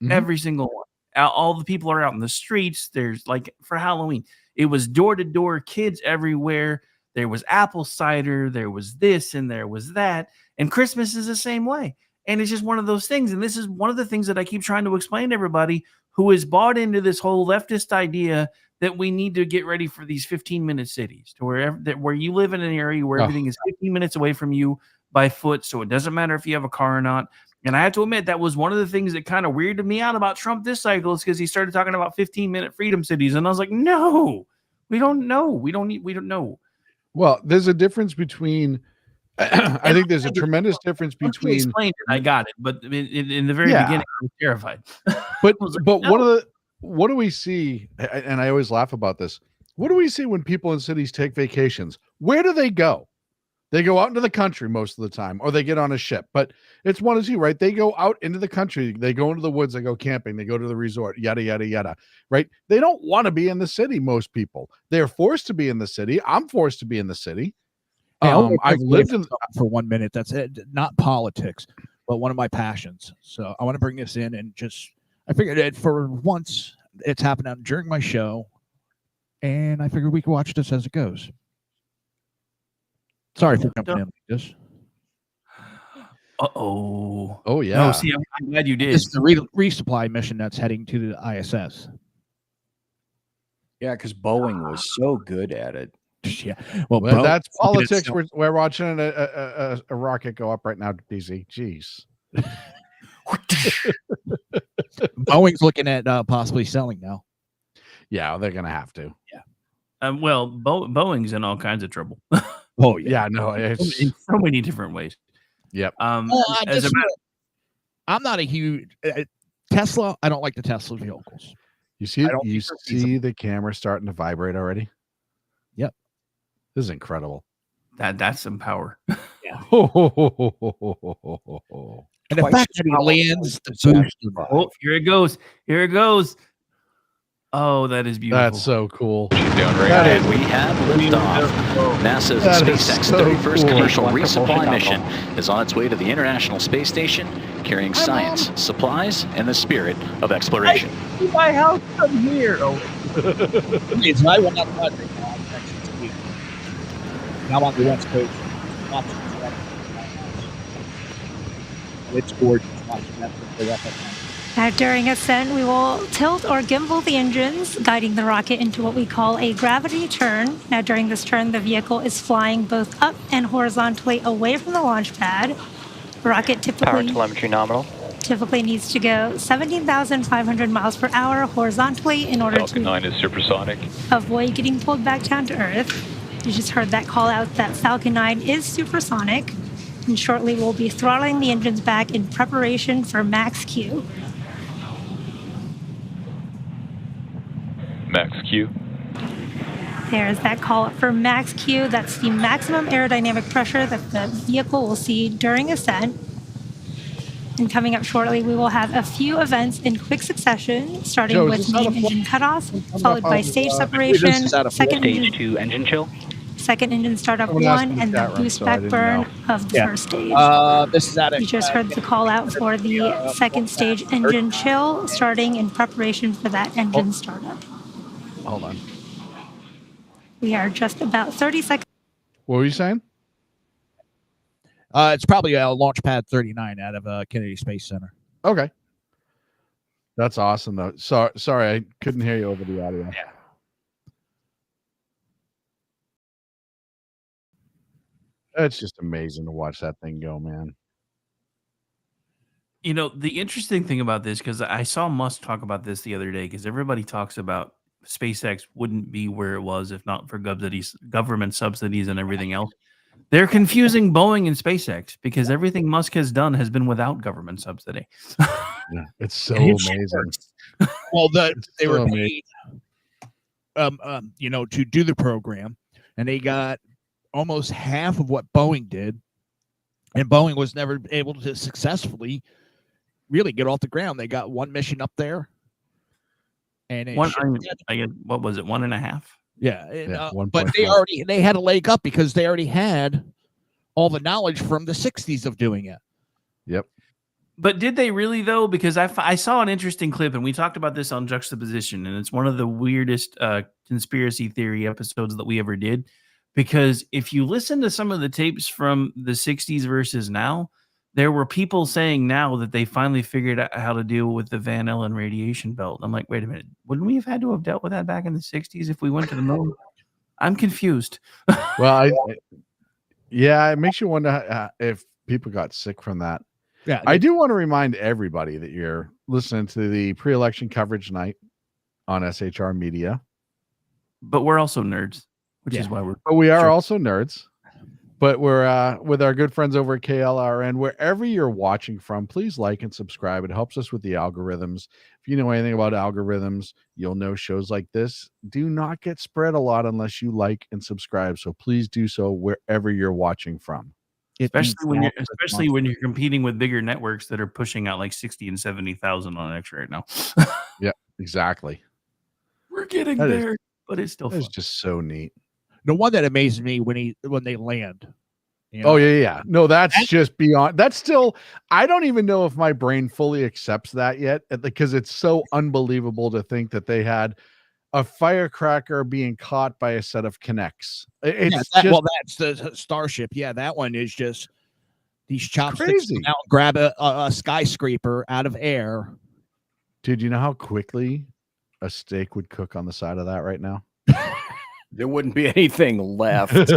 Mm-hmm. Every single one. All the people are out in the streets. There's like for Halloween, it was door to door, kids everywhere. There was apple cider, there was this, and there was that. And Christmas is the same way. And it's just one of those things. And this is one of the things that I keep trying to explain to everybody who is bought into this whole leftist idea that we need to get ready for these 15-minute cities to where you live in an area where everything is 15 minutes away from you by foot. So it doesn't matter if you have a car or not. And I have to admit, that was one of the things that kind of weirded me out about Trump this cycle, is because he started talking about 15-minute freedom cities. And I was like, no, we don't know. We don't know. Well, there's a difference between, I think there's a tremendous difference between. Explained it, I got it, but in the very beginning, I was terrified. But what do we see? And I always laugh about this. What do we see when people in cities take vacations? Where do they go? They go out into the country most of the time, or they get on a ship. But it's one of two, right? They go out into the country. They go into the woods. They go camping. They go to the resort, yada, yada, yada, right? They don't want to be in the city, most people. They're forced to be in the city. I'm forced to be in the city. I've lived in for 1 minute. That's it. Not politics, but one of my passions. So I want to bring this in and I figured that for once it's happened during my show, and I figured we could watch this as it goes. Sorry for jumping in like this. Uh-oh. Oh, yeah. No, see, I'm glad you did. It's the resupply mission that's heading to the ISS. Yeah, because Boeing was so good at it. Yeah. Well, that's politics. We're watching a rocket go up right now to DC. Jeez. Boeing's looking at possibly selling now. Yeah, they're going to have to. Yeah. Well, Boeing's in all kinds of trouble. Oh, yeah. No, it's in so many different ways. Yep. I'm not a huge Tesla. I don't like the Tesla vehicles. You see the camera starting to vibrate already? Yep. This is incredible. That's some power. Yeah. And the fact that he lands the boost. Oh, here it goes. Here it goes. Oh, that is beautiful. That's so cool. We have liftoff. NASA's SpaceX 31st commercial resupply mission is on its way to the International Space Station, carrying science, supplies, and the spirit of exploration. My house from here. Oh, it's right when I'm not now on the West Coast. It's gorgeous. Now, during ascent, we will tilt or gimbal the engines, guiding the rocket into what we call a gravity turn. Now, during this turn, the vehicle is flying both up and horizontally away from the launch pad. The rocket Power telemetry nominal. Typically needs to go 17,500 miles per hour horizontally in order Falcon 9 is supersonic. Avoid getting pulled back down to Earth. You just heard that call out that Falcon 9 is supersonic. And shortly, we'll be throttling the engines back in preparation for max Q. Max Q. There's that call for max Q. That's the maximum aerodynamic pressure that the vehicle will see during ascent. And coming up shortly, we will have a few events in quick succession, starting Joe, with main engine cutoff, followed by stage separation, second Stage 2 engine chill. second engine startup Someone asked in 1, the and the chat room, boost so I back didn't burn know. of the first stage. This is You just heard the call out for the second stage engine chill, starting in preparation for that engine startup. Hold on. We are just about 30 seconds. What were you saying? It's probably a launch pad 39 out of Kennedy Space Center. Okay. That's awesome, though. Sorry, I couldn't hear you over the audio. Yeah. It's just amazing to watch that thing go, man. You know, the interesting thing about this, because I saw Musk talk about this the other day, because everybody talks about SpaceX wouldn't be where it was if not for government subsidies and everything else. They're confusing Boeing and SpaceX because everything Musk has done has been without government subsidy. Yeah, it's so amazing. Well, they so were amazing. paid, to do the program, and they got almost half of what Boeing did, and Boeing was never able to successfully really get off the ground. They got one mission up there, and What was it? 1.5? Yeah, and, but 1.4. they had a leg up because they already had all the knowledge from the 60s of doing it. Yep. But did they really, though? Because I saw an interesting clip, and we talked about this on Juxtaposition, and it's one of the weirdest conspiracy theory episodes that we ever did. Because if you listen to some of the tapes from the 60s versus now, there were people saying now that they finally figured out how to deal with the Van Allen radiation belt. I'm like, wait a minute. Wouldn't we have had to have dealt with that back in the 60s if we went to the moon? I'm confused. Well, it makes you wonder if people got sick from that. Yeah, I do want to remind everybody that you're listening to the pre-election coverage night on SHR Media. But we're also nerds, which is why But we are also nerds. But we're with our good friends over at KLRN. Wherever you're watching from, please like and subscribe. It helps us with the algorithms. If you know anything about algorithms, you'll know shows like this do not get spread a lot unless you like and subscribe. So please do so wherever you're watching from. Especially when you're competing with bigger networks that are pushing out like 60 and 70,000 on X right now. Yeah, exactly. We're getting there, but it's still fun. It's just so neat. The one that amazes me when they land. Oh yeah. No, that's just beyond. That's still. I don't even know if my brain fully accepts that yet, because it's so unbelievable to think that they had a firecracker being caught by a set of Kinects. It's that's the Starship. Yeah, that one is just these chopsticks come out and grab a skyscraper out of air. Dude, you know how quickly a steak would cook on the side of that right now? There wouldn't be anything left.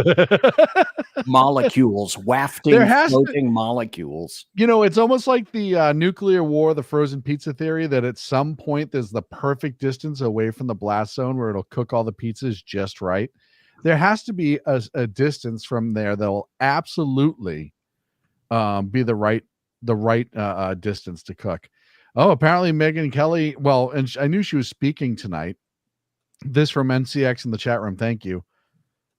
Molecules, wafting, floating molecules. You know, it's almost like the nuclear war, the frozen pizza theory, that at some point there's the perfect distance away from the blast zone where it'll cook all the pizzas just right. There has to be a distance from there that will absolutely be the right distance to cook. Oh, apparently Megyn Kelly. Well, and I knew she was speaking tonight. This from NCX in the chat room. Thank you.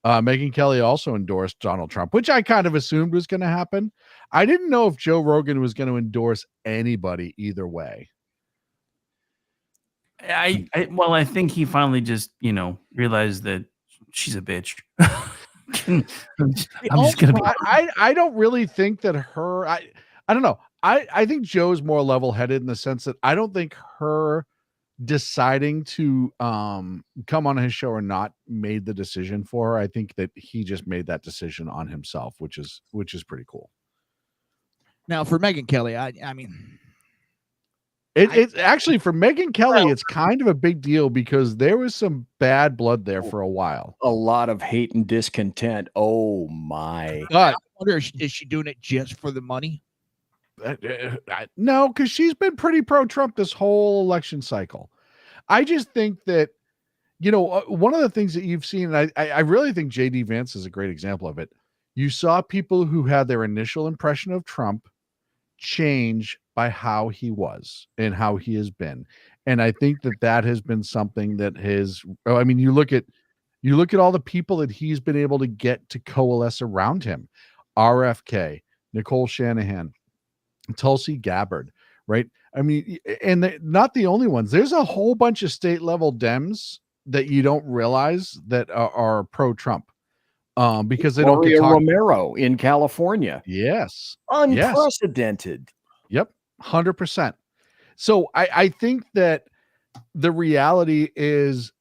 Megyn Kelly also endorsed Donald Trump, which I kind of assumed was going to happen. I didn't know if Joe Rogan was going to endorse anybody either way. I think he finally just, realized that she's a bitch. I'm just gonna be. I don't really think that her. I don't know. I think Joe's more level-headed in the sense that I don't think her deciding to come on his show or not made the decision for her. I think that he just made that decision on himself, which is pretty cool. Now for Megyn Kelly, I mean, it's actually for Megyn Kelly, it's kind of a big deal because there was some bad blood there for a while. A lot of hate and discontent. Oh my! I wonder, is she doing it just for the money? No, because she's been pretty pro-Trump this whole election cycle. I just think that, one of the things that you've seen, and I really think J.D. Vance is a great example of it. You saw people who had their initial impression of Trump change by how he was and how he has been. And I think that has been something that you look at You look at all the people that he's been able to get to coalesce around him. RFK, Nicole Shanahan, Tulsi Gabbard, right? I mean, and not the only ones. There's a whole bunch of state level Dems that you don't realize that are pro-Trump, because they don't get Romero in California. Yes, unprecedented. Yes. Yep, 100%. So I think that the reality is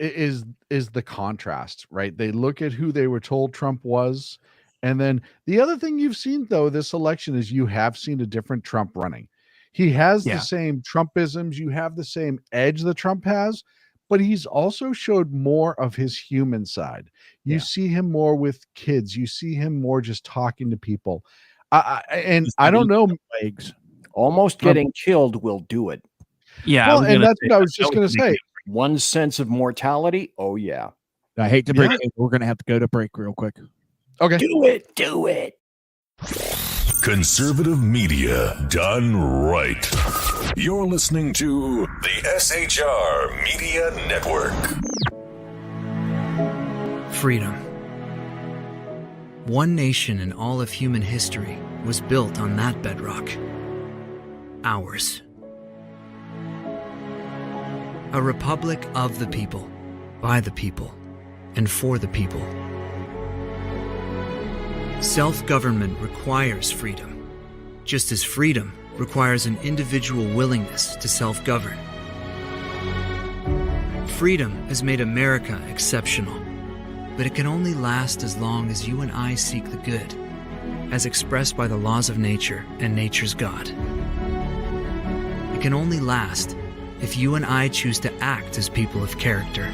the contrast, right? They look at who they were told Trump was. And then the other thing you've seen, though, this election is you have seen a different Trump running. He has the same Trumpisms. You have the same edge that Trump has, but he's also showed more of his human side. You see him more with kids. You see him more just talking to people. I don't know. Almost getting killed will do it. Yeah. Well, and that's what I was just going to say. One sense of mortality. Oh, yeah. I hate to break it. We're going to have to go to break real quick. Okay. Do it. Conservative media done right. You're listening to the SHR Media Network. Freedom. One nation in all of human history was built on that bedrock. Ours. A republic of the people, by the people, and for the people. Self-government requires freedom, just as freedom requires an individual willingness to self-govern. Freedom has made America exceptional, but it can only last as long as you and I seek the good, as expressed by the laws of nature and nature's God. It can only last if you and I choose to act as people of character.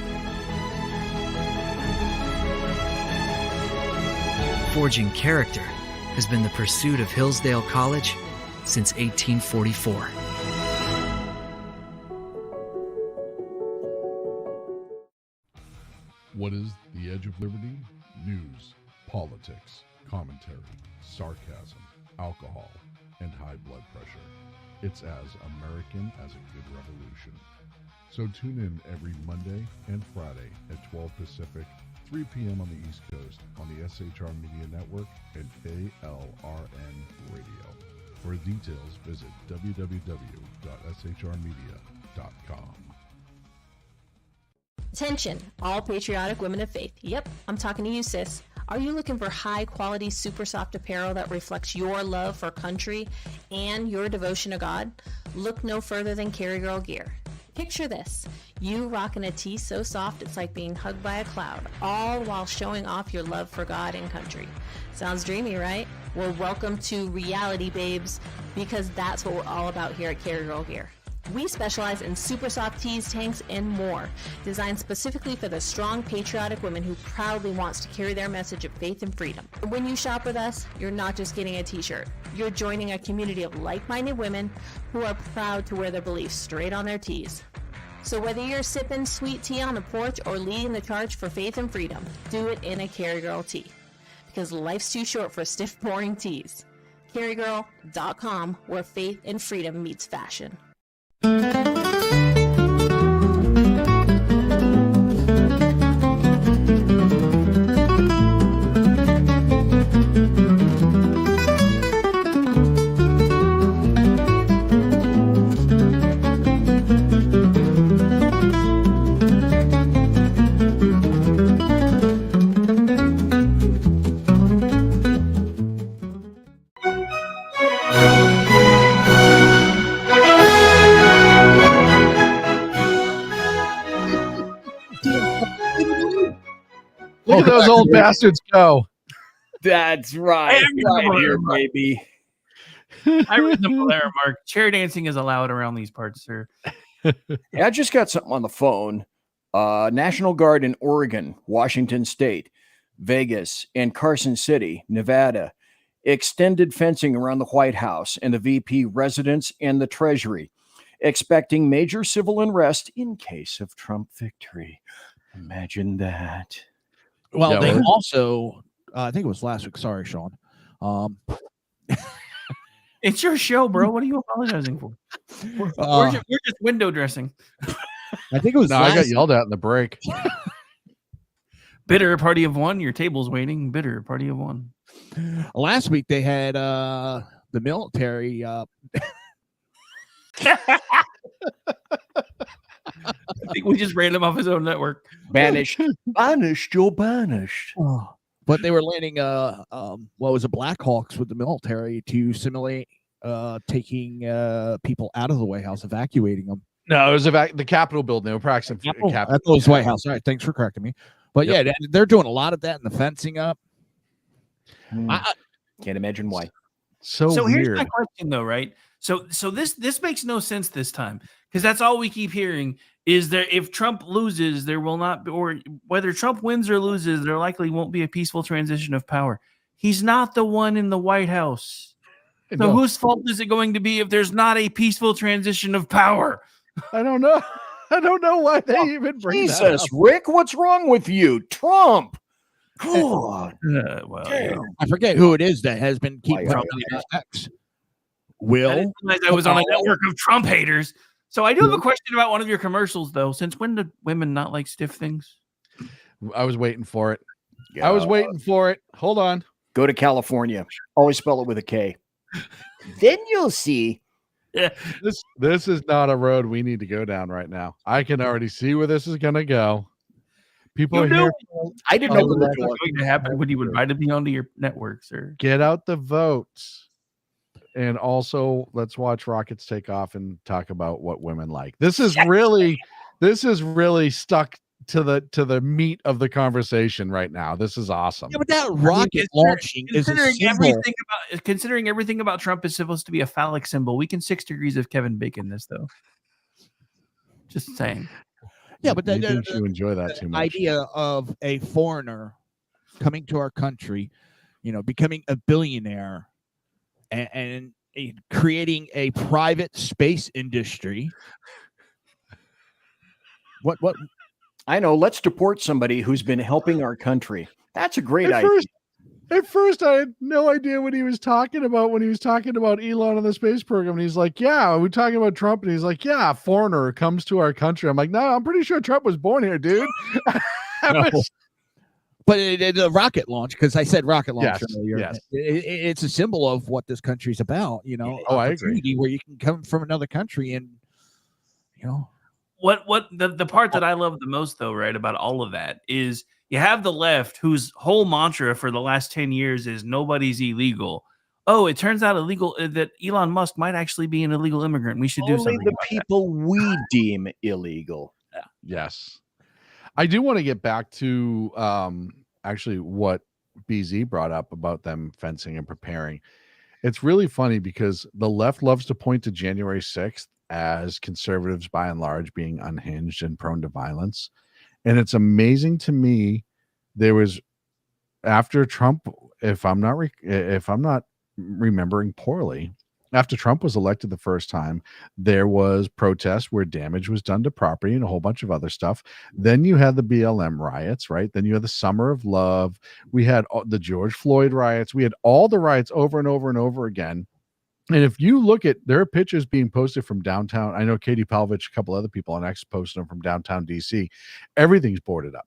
Forging character has been the pursuit of Hillsdale College since 1844. What is The Edge of Liberty? News, politics, commentary, sarcasm, alcohol, and high blood pressure. It's as American as a good revolution. So tune in every Monday and Friday at 12 Pacific, 3 p.m. on the East Coast on the SHR Media Network and KLRN Radio. For details, visit www.shrmedia.com. Attention, all patriotic women of faith. Yep, I'm talking to you, sis. Are you looking for high-quality, super soft apparel that reflects your love for country and your devotion to God? Look no further than Carry Girl Gear. Picture this. You rocking a tee so soft it's like being hugged by a cloud, all while showing off your love for God and country. Sounds dreamy, right? Well, welcome to reality, babes, because that's what we're all about here at Carry Girl Gear. We specialize in super soft tees, tanks, and more, designed specifically for the strong, patriotic woman who proudly wants to carry their message of faith and freedom. When you shop with us, you're not just getting a t-shirt. You're joining a community of like-minded women who are proud to wear their beliefs straight on their tees. So whether you're sipping sweet tea on the porch or leading the charge for faith and freedom, do it in a Carry Girl tee. Because life's too short for stiff, boring tees. CarryGirl.com, where faith and freedom meets fashion. Look at those old bastards go. That's right. Right here, baby. I read the Valera mark. Chair dancing is allowed around these parts, sir. Yeah, I just got something on the phone. National Guard in Oregon, Washington State, Vegas, and Carson City, Nevada, extended fencing around the White House and the VP residence and the Treasury, expecting major civil unrest in case of Trump victory. Imagine that. Well, Yeah, they we're- also, I think it was last week. Sorry, Sean. It's your show, bro. What are you apologizing for? We're just window dressing. I think it was. No, I got yelled at in the break. Bitter party of one. Your table's waiting. Bitter party of one. Last week they had the military. I think we just ran him off his own network. Banished. Banished. You're banished. But they were landing what was it, Black Hawks with the military to simulate taking people out of the White House, evacuating them. No, it was the Capitol building. They were practicing. That was White House. All right, thanks for correcting me. But yeah, they're doing a lot of that and the fencing up. I can't imagine why. So here's my question, though, right? So this makes no sense this time, because that's all we keep hearing is that if Trump loses, there will not be, or whether Trump wins or loses, there likely won't be a peaceful transition of power. He's not the one in the White House. So whose fault is it going to be if there's not a peaceful transition of power? I don't know. I don't know why they even bring that up. Rick, what's wrong with you? Trump. God. I forget who it is that has been keeping Trump in his text. Will. I didn't realize I was on a network of Trump haters. So I do have a question about one of your commercials, though. Since when did women not like stiff things? I was waiting for it. I was waiting for it. Hold on. Go to California. Always spell it with a K. Then you'll see. Yeah. This is not a road we need to go down right now. I can already see where this is going to go. People are here. I didn't know that's going to happen when you invited me onto your network, sir. Get out the votes. And also, let's watch rockets take off and talk about what women like. This is really stuck to the meat of the conversation right now. This is awesome. Yeah, but that rocket launching is a symbol. Considering everything about Trump is supposed to be a phallic symbol, we can 6 degrees of Kevin Bacon this, though. Just saying. Yeah, but you enjoy that too much. Idea of a foreigner coming to our country, becoming a billionaire and creating a private space industry. What? I know. Let's deport somebody who's been helping our country. That's a great idea. At first, I had no idea what he was talking about when he was talking about Elon and the space program. And he's like, yeah, we're talking about Trump. And he's like, yeah, a foreigner comes to our country. I'm like, no, I'm pretty sure Trump was born here, dude. No. But the rocket launch, because I said rocket launch earlier, yes. It's a symbol of what this country's about, I agree. Where you can come from another country and, What the part that I love the most, though, right, about all of that is you have the left whose whole mantra for the last 10 years is nobody's illegal. Oh, it turns out that Elon Musk might actually be an illegal immigrant. We should do something. Only the people we deem illegal. Yeah. Yes. I do want to get back to actually what BZ brought up about them fencing and preparing. It's really funny because the left loves to point to January 6th as conservatives by and large being unhinged and prone to violence. And it's amazing to me, there was after Trump, if I'm not remembering poorly, after Trump was elected the first time, there was protests where damage was done to property and a whole bunch of other stuff. Then you had the BLM riots, right? Then you had the Summer of Love. We had the George Floyd riots. We had all the riots over and over and over again. And if you look at, there are pictures being posted from downtown. I know Katie Palvich, a couple other people on X posted them from downtown DC. Everything's boarded up.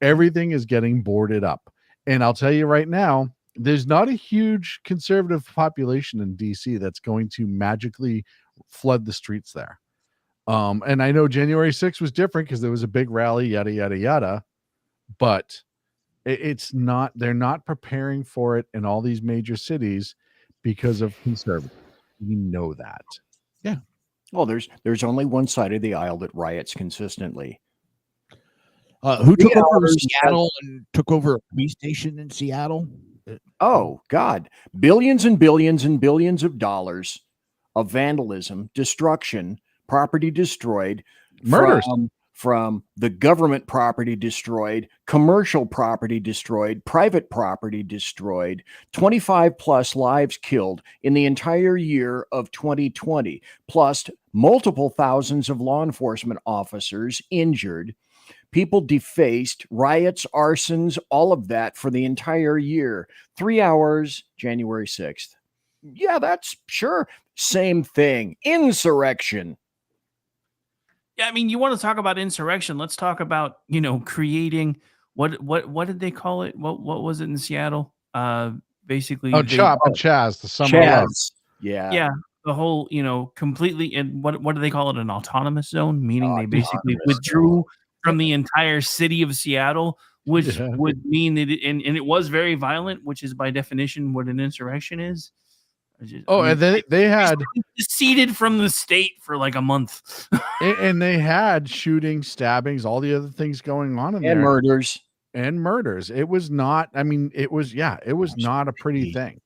Everything is getting boarded up. And I'll tell you right now, there's not a huge conservative population in DC that's going to magically flood the streets there. And I know January 6th was different because there was a big rally, yada, yada, yada. But it's not, they're not preparing for it in all these major cities because of conservatives. We know that. Yeah. Well, there's only one side of the aisle that riots consistently. Who took over Seattle and took over a police station in Seattle? Oh, God. Billions and billions and billions of dollars of vandalism, destruction, property destroyed, murders. From the government property destroyed, commercial property destroyed, private property destroyed, 25 plus lives killed in the entire year of 2020, plus multiple thousands of law enforcement officers injured, people defaced, riots, arsons, all of that for the entire year. 3 hours, January 6th. Yeah, that's sure. Same thing. Insurrection. Yeah, I mean, you want to talk about insurrection. Let's talk about, creating what did they call it? What was it in Seattle? Basically, Chop and Chaz, the summer of love. Yeah, the whole, completely. And what do they call it? An autonomous zone, meaning they basically withdrew from the entire city of Seattle, which would mean that and it was very violent, which is by definition what an insurrection is. And then they had seceded from the state for like a month, and they had shootings, stabbings, all the other things going on in there, and murders. It was not. I mean, it was not a pretty thing.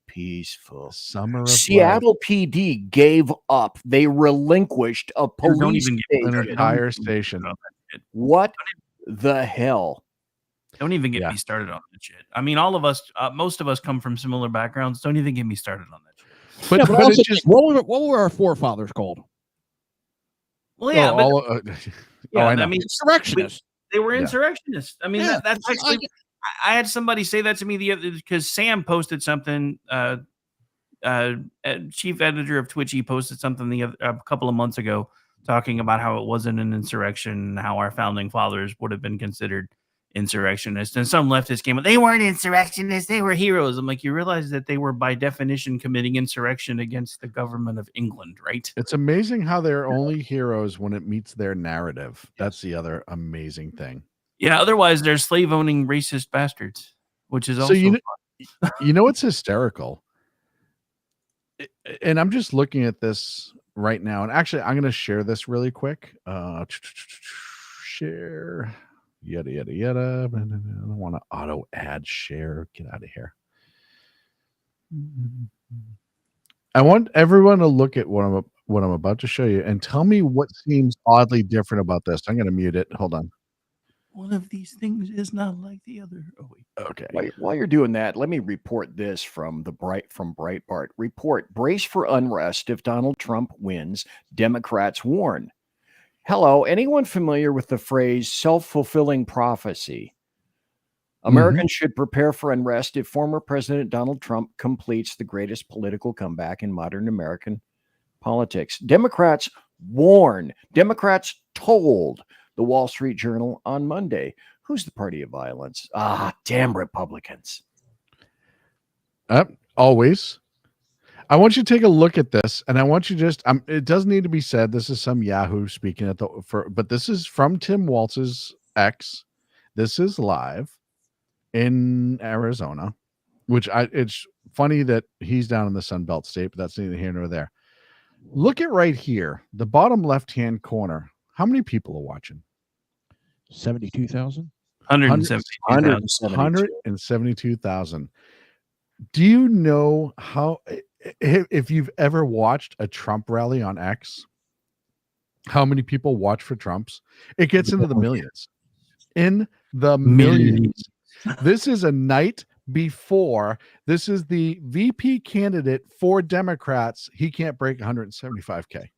Peaceful summer of Seattle love. PD gave up. They relinquished a police an entire station. What the hell? Don't even get me started on that shit. I mean, all of us, most of us come from similar backgrounds. Don't even get me started on that shit. But also, what were our forefathers called? Well, yeah, I know. I mean, insurrectionists. They were insurrectionists. I mean, that's actually. I had somebody say that to me the other, because Sam posted something. Chief editor of Twitchy posted something a couple of months ago talking about how it wasn't an insurrection, and how our founding fathers would have been considered insurrectionists. And some leftists came, they weren't insurrectionists, they were heroes. I'm like, you realize that they were by definition committing insurrection against the government of England, right? It's amazing how they're only heroes when it meets their narrative. That's the other amazing thing. Yeah, otherwise they're slave-owning racist bastards, which is also you know what's hysterical? And I'm just looking at this right now, and actually I'm going to share this really quick. Share, yada yada yada. I don't want to auto add share. Get out of here. I want everyone to look at what I'm about to show you and tell me what seems oddly different about this. I'm going to mute it. Hold on. One of these things is not like the other. Oh, wait. Okay. While you're doing that, let me report this from Breitbart. Report: brace for unrest if Donald Trump wins. Democrats warn. Hello, anyone familiar with the phrase self-fulfilling prophecy? Americans should prepare for unrest if former President Donald Trump completes the greatest political comeback in modern American politics. Democrats warn. Democrats told the Wall Street Journal on Monday. Who's the party of violence? Damn Republicans. Always. I want you to take a look at this, and I want you just, it doesn't need to be said. This is some Yahoo speaking but this is from Tim Walz's X. This is live in Arizona, which it's funny that he's down in the Sun Belt state, but that's neither here nor there. Look at right here, the bottom left-hand corner. How many people are watching? 72,000? 172,000. Do you know how, if you've ever watched a Trump rally on X, how many people watch for Trumps? It gets into the millions. In the millions. This is a night before. This is the VP candidate for Democrats. He can't break 175K.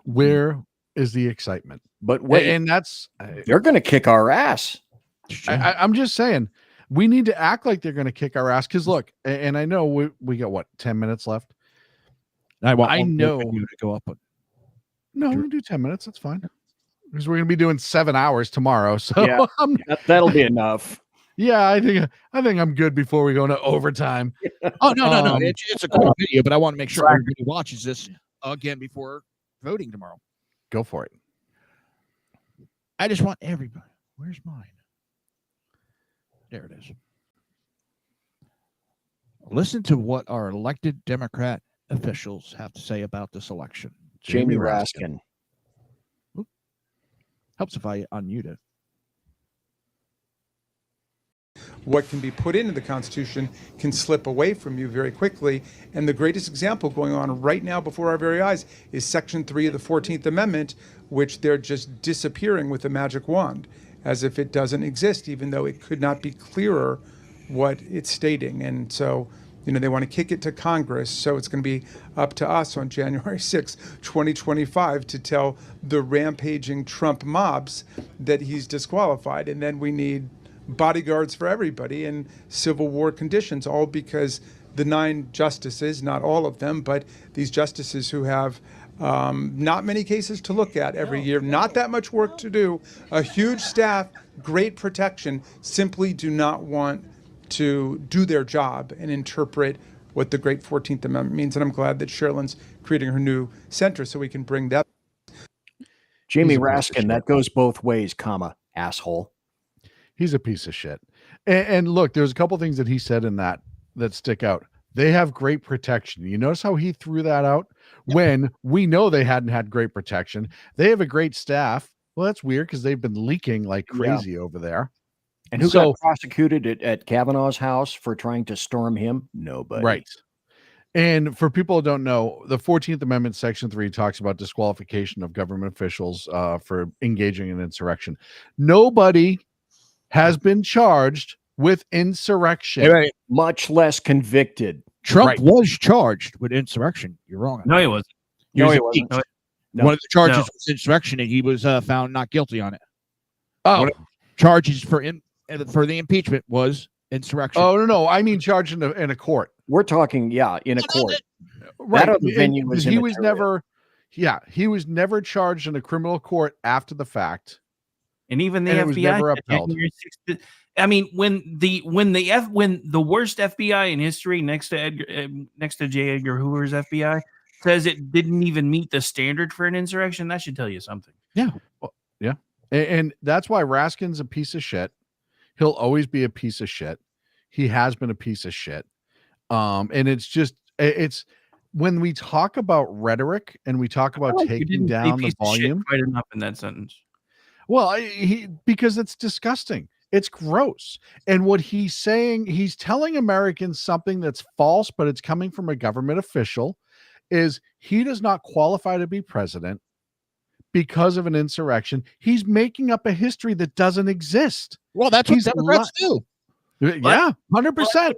Where is the excitement? But wait, and that's they're going to kick our ass. I'm just saying, we need to act like they're going to kick our ass. Because look, and I know we got what, 10 minutes left. I know you to go up, but no, we're gonna do 10 minutes. That's fine. Because we're gonna be doing 7 hours tomorrow. So yeah, that'll be enough. Yeah, I think I'm good before we go into overtime. Oh no. It's a cool video, but I want to make sure everybody watches this again before voting tomorrow. Go for it. I just want everybody. Where's mine? There it is. Listen to what our elected Democrat officials have to say about this election. Jamie Raskin. Helps if I unmute it. What can be put into the Constitution can slip away from you very quickly. And the greatest example going on right now before our very eyes is Section 3 of the 14th Amendment, which they're just disappearing with a magic wand, as if it doesn't exist, even though it could not be clearer what it's stating. And so, they want to kick it to Congress. So it's going to be up to us on January 6, 2025, to tell the rampaging Trump mobs that he's disqualified. And then we need bodyguards for everybody in Civil War conditions, all because the 9 justices, not all of them, but these justices who have Not many cases to look at every year, not that much work to do, a huge staff, great protection, simply do not want to do their job and interpret what the great 14th Amendment means. And I'm glad that Sherilyn's creating her new center so we can bring that. Jamie Raskin, that goes both ways, asshole. He's a piece of shit. And look, there's a couple things that he said in that stick out. They have great protection. You notice how he threw that out when we know they hadn't had great protection. They have a great staff. Well, that's weird because they've been leaking like crazy over there. And who got prosecuted at Kavanaugh's house for trying to storm him? Nobody. Right. And for people who don't know, the 14th Amendment, Section 3 talks about disqualification of government officials for engaging in insurrection. Nobody has been charged with insurrection, much less convicted. Trump was charged with insurrection. You're wrong. No, he wasn't. He wasn't. One of the charges was insurrection, and he was found not guilty on it. Oh, one of the charges for the impeachment was insurrection. Oh no, I mean charged in a court. We're talking, in a court. Right. That other venue was he was never, he was never charged in a criminal court after the fact. And even the FBI was never upheld. I mean, when the worst FBI in history, next to J. Edgar Hoover's FBI, says it didn't even meet the standard for an insurrection, that should tell you something. Yeah, yeah, and that's why Raskin's a piece of shit. He'll always be a piece of shit. He has been a piece of shit. And it's when we talk about rhetoric and we talk about taking down the volume. Quite enough in that sentence. Well, because it's disgusting. It's gross. And what he's saying, he's telling Americans something that's false, but it's coming from a government official, is he does not qualify to be president because of an insurrection. He's making up a history that doesn't exist. Well, that's what Democrats do. Yeah, 100%.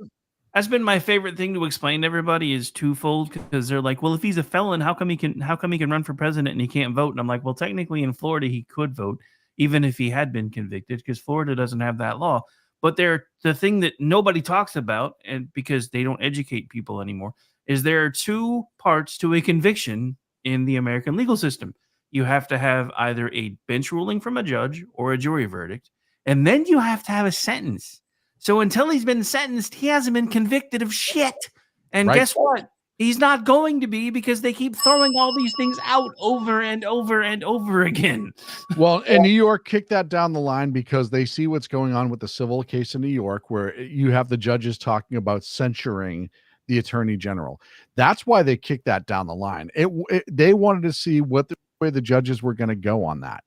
That's been my favorite thing to explain to everybody is twofold, because they're like, well, if he's a felon, how come he can run for president and he can't vote? And I'm like, well, technically in Florida, he could vote even if he had been convicted, because Florida doesn't have that law. But the thing that nobody talks about, and because they don't educate people anymore, is there are two parts to a conviction in the American legal system. You have to have either a bench ruling from a judge or a jury verdict, and then you have to have a sentence. So until he's been sentenced, he hasn't been convicted of shit. And guess what? He's not going to be, because they keep throwing all these things out over and over and over again. Well, and New York kicked that down the line because they see what's going on with the civil case in New York, where you have the judges talking about censuring the attorney general. That's why they kicked that down the line. They wanted to see what the way the judges were going to go on that.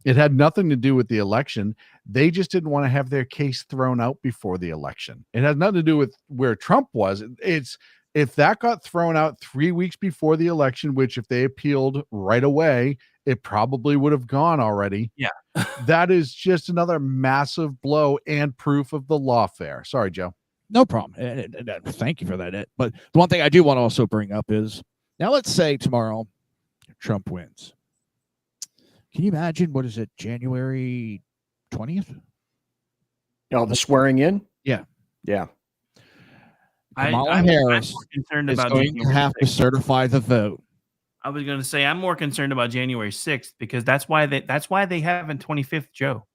It had nothing to do with the election. They just didn't want to have their case thrown out before the election. It had nothing to do with where Trump was. It's if that got thrown out 3 weeks before the election, which if they appealed right away, it probably would have gone already. Yeah. That is just another massive blow and proof of the lawfare. Sorry, Joe. No problem. Thank you for that. But the one thing I do want to also bring up is, now let's say tomorrow Trump wins. Can you imagine, what is it, January 20th? Oh, the swearing in? Yeah. Yeah. Kamala Harris is going to have to certify the vote. I was going to say, I'm more concerned about January 6th, because that's why they have a 25th Joe.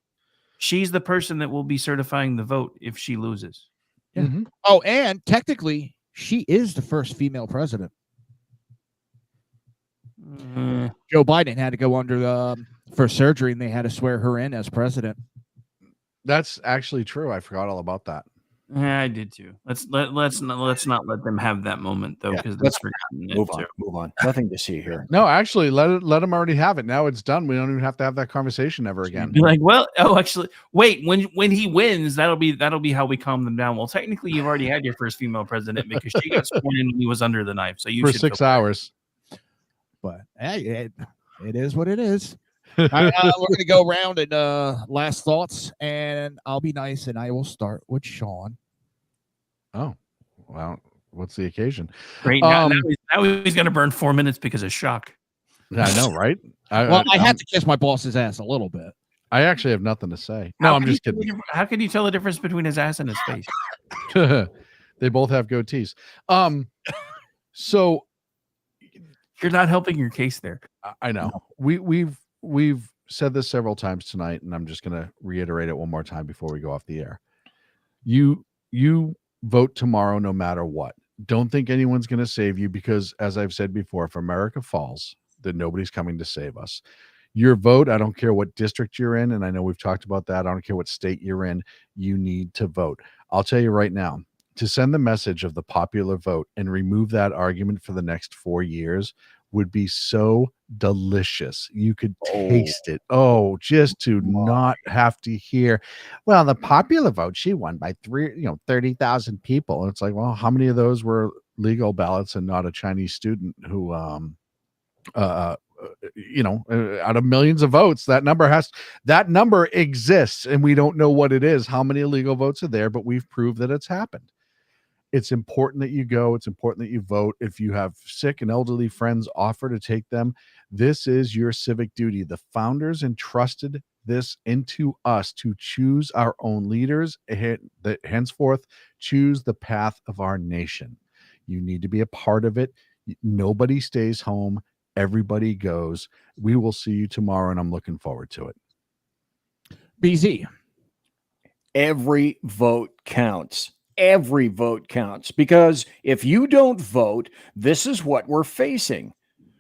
She's the person that will be certifying the vote if she loses. Yeah. Mm-hmm. Oh, and technically, she is the first female president. Joe Biden had to go under for surgery, and they had to swear her in as president. That's actually true. I forgot all about that. Yeah, I did too. Let's not let them have that moment though, because let's move on. Nothing to see here. No, actually, let them already have it. Now it's done. We don't even have to have that conversation ever again. Be like, well, actually, wait. When he wins, that'll be how we calm them down. Well, technically, you've already had your first female president, because she got sworn in when he was under the knife. So you for should 6 hours. But hey, it is what it is. We're going to go around and last thoughts, and I'll be nice, and I will start with Sean. Oh, well, what's the occasion? Great. Now he's going to burn 4 minutes because of shock. I know, right? I had to kiss my boss's ass a little bit. I actually have nothing to say. No, I'm just kidding. How can you tell the difference between his ass and his face? They both have goatees. So You're not helping your case there. I know. We've said this several times tonight, and I'm just going to reiterate it one more time before we go off the air. You vote tomorrow no matter what. Don't think anyone's going to save you, because, as I've said before, if America falls, then nobody's coming to save us. Your vote, I don't care what district you're in, and I know we've talked about that. I don't care what state you're in. You need to vote. I'll tell you right now, to send the message of the popular vote and remove that argument for the next 4 years would be so delicious. You could taste it. Oh, just to not have to hear, well, the popular vote, she won by 30,000 people. And it's like, well, how many of those were legal ballots and not a Chinese student who, out of millions of votes, that number exists, and we don't know what it is. How many illegal votes are there? But we've proved that it's happened. It's important that you go. It's important that you vote. If you have sick and elderly friends, offer to take them. This is your civic duty. The founders entrusted this into us to choose our own leaders, that henceforth choose the path of our nation. You need to be a part of it. Nobody stays home. Everybody goes. We will see you tomorrow, and I'm looking forward to it. BZ. Every vote counts. Every vote counts, because if you don't vote, this is what we're facing.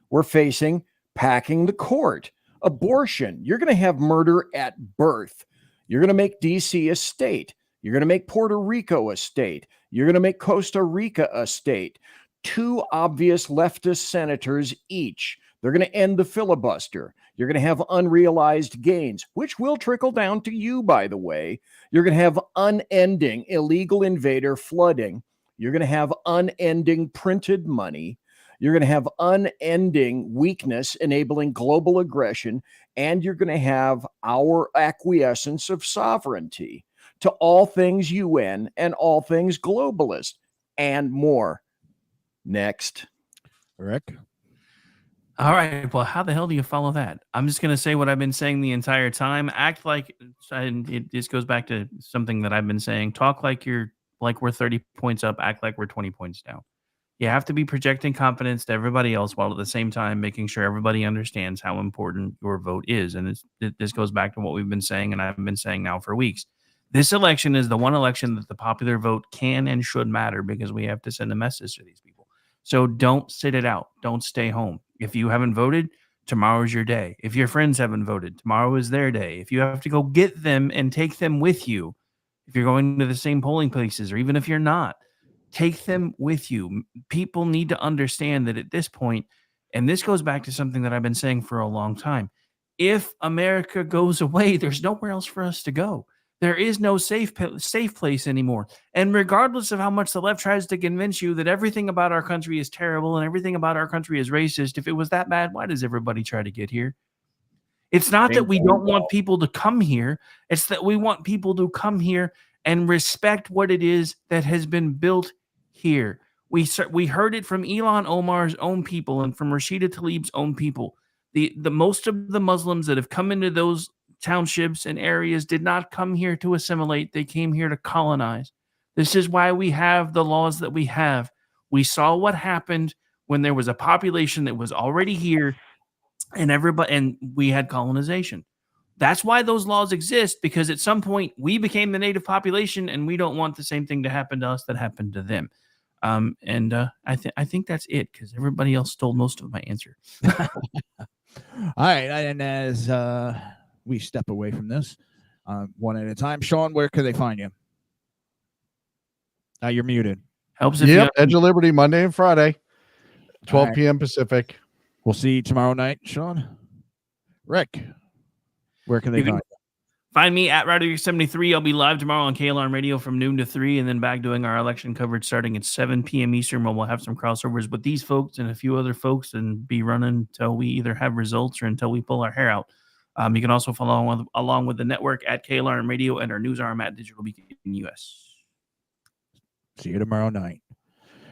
We're facing packing the court, abortion. You're going to have murder at birth. You're going to make DC a state. You're going to make Puerto Rico a state. You're going to make Costa Rica a state. 2 obvious leftist senators each. They're going to end the filibuster. You're going to have unrealized gains, which will trickle down to you, by the way. You're going to have unending illegal invader flooding. You're going to have unending printed money. You're going to have unending weakness enabling global aggression. And you're going to have our acquiescence of sovereignty to all things UN and all things globalist and more. Next. Rick. All right. Well, how the hell do you follow that? I'm just going to say what I've been saying the entire time. Act like, and it just goes back to something that I've been saying. Talk like we're 30 points up. Act like we're 20 points down. You have to be projecting confidence to everybody else while at the same time making sure everybody understands how important your vote is. And this goes back to what we've been saying, and I've been saying now for weeks. This election is the one election that the popular vote can and should matter, because we have to send a message to these people. So don't sit it out. Don't stay home. If you haven't voted, tomorrow's your day. If your friends haven't voted, tomorrow is their day. If you have to go get them and take them with you, if you're going to the same polling places, or even if you're not, take them with you. People need to understand that at this point, and this goes back to something that I've been saying for a long time, if America goes away, there's nowhere else for us to go. There is no safe place anymore. And regardless of how much the left tries to convince you that everything about our country is terrible and everything about our country is racist, if it was that bad, why does everybody try to get here? It's not that we don't want people to come here. It's that we want people to come here and respect what it is that has been built here. We heard it from Ilhan Omar's own people and from Rashida Tlaib's own people. The most of the Muslims that have come into those townships and areas did not come here to assimilate. They came here to colonize. This is why we have the laws that we have. We saw what happened when there was a population that was already here, and we had colonization. That's why those laws exist, because at some point we became the native population, and we don't want the same thing to happen to us that happened to them. I think that's it, because everybody else stole most of my answer. All right, and as we step away from this one at a time, Sean, where can they find you? You're muted. Helps if Yep, Edge of Liberty, Monday and Friday, 12 p.m. Pacific. We'll see you tomorrow night, Sean. Rick, where can they find you? Find me at Rider73. I'll be live tomorrow on KLRN Radio from noon to 3, and then back doing our election coverage starting at 7 p.m. Eastern, where we'll have some crossovers with these folks and a few other folks, and be running until we either have results or until we pull our hair out. You can also follow along with the network at KLRN Radio and our news arm at Digital Beacon US. See you tomorrow night.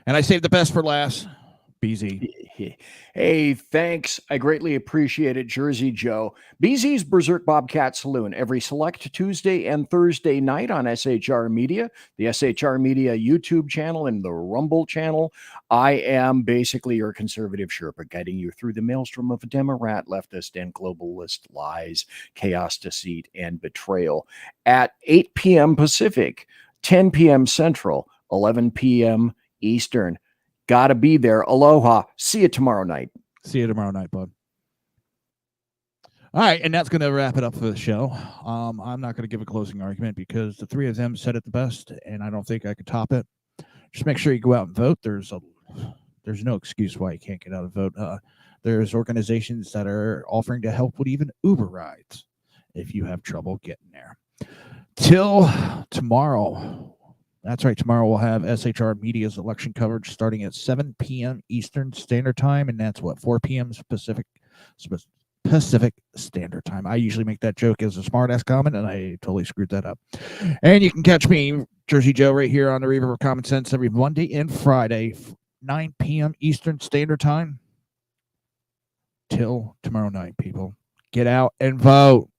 And I saved the best for last. BZ. Hey, thanks. I greatly appreciate it, Jersey Joe. BZ's Berserk Bobcat Saloon every select Tuesday and Thursday night on SHR Media, the SHR Media YouTube channel, and the Rumble channel. I am basically your conservative Sherpa, guiding you through the maelstrom of Democrat, leftist, and globalist lies, chaos, deceit, and betrayal at 8 p.m. Pacific, 10 p.m. Central, 11 p.m. Eastern. Gotta be there. Aloha. See you tomorrow night. See you tomorrow night, bud. All right, and that's going to wrap it up for the show. I'm not going to give a closing argument because the three of them said it the best, and I don't think I could top it. Just make sure you go out and vote. There's no excuse why you can't get out and vote. There's organizations that are offering to help with even Uber rides if you have trouble getting there. Till tomorrow. That's right. Tomorrow we'll have SHR Media's election coverage starting at 7 p.m. Eastern Standard Time, and that's 4 p.m. Pacific Standard Time. I usually make that joke as a smart-ass comment, and I totally screwed that up. And you can catch me, Jersey Joe, right here on the Reaver of Common Sense every Monday and Friday, 9 p.m. Eastern Standard Time. Till tomorrow night, people. Get out and vote.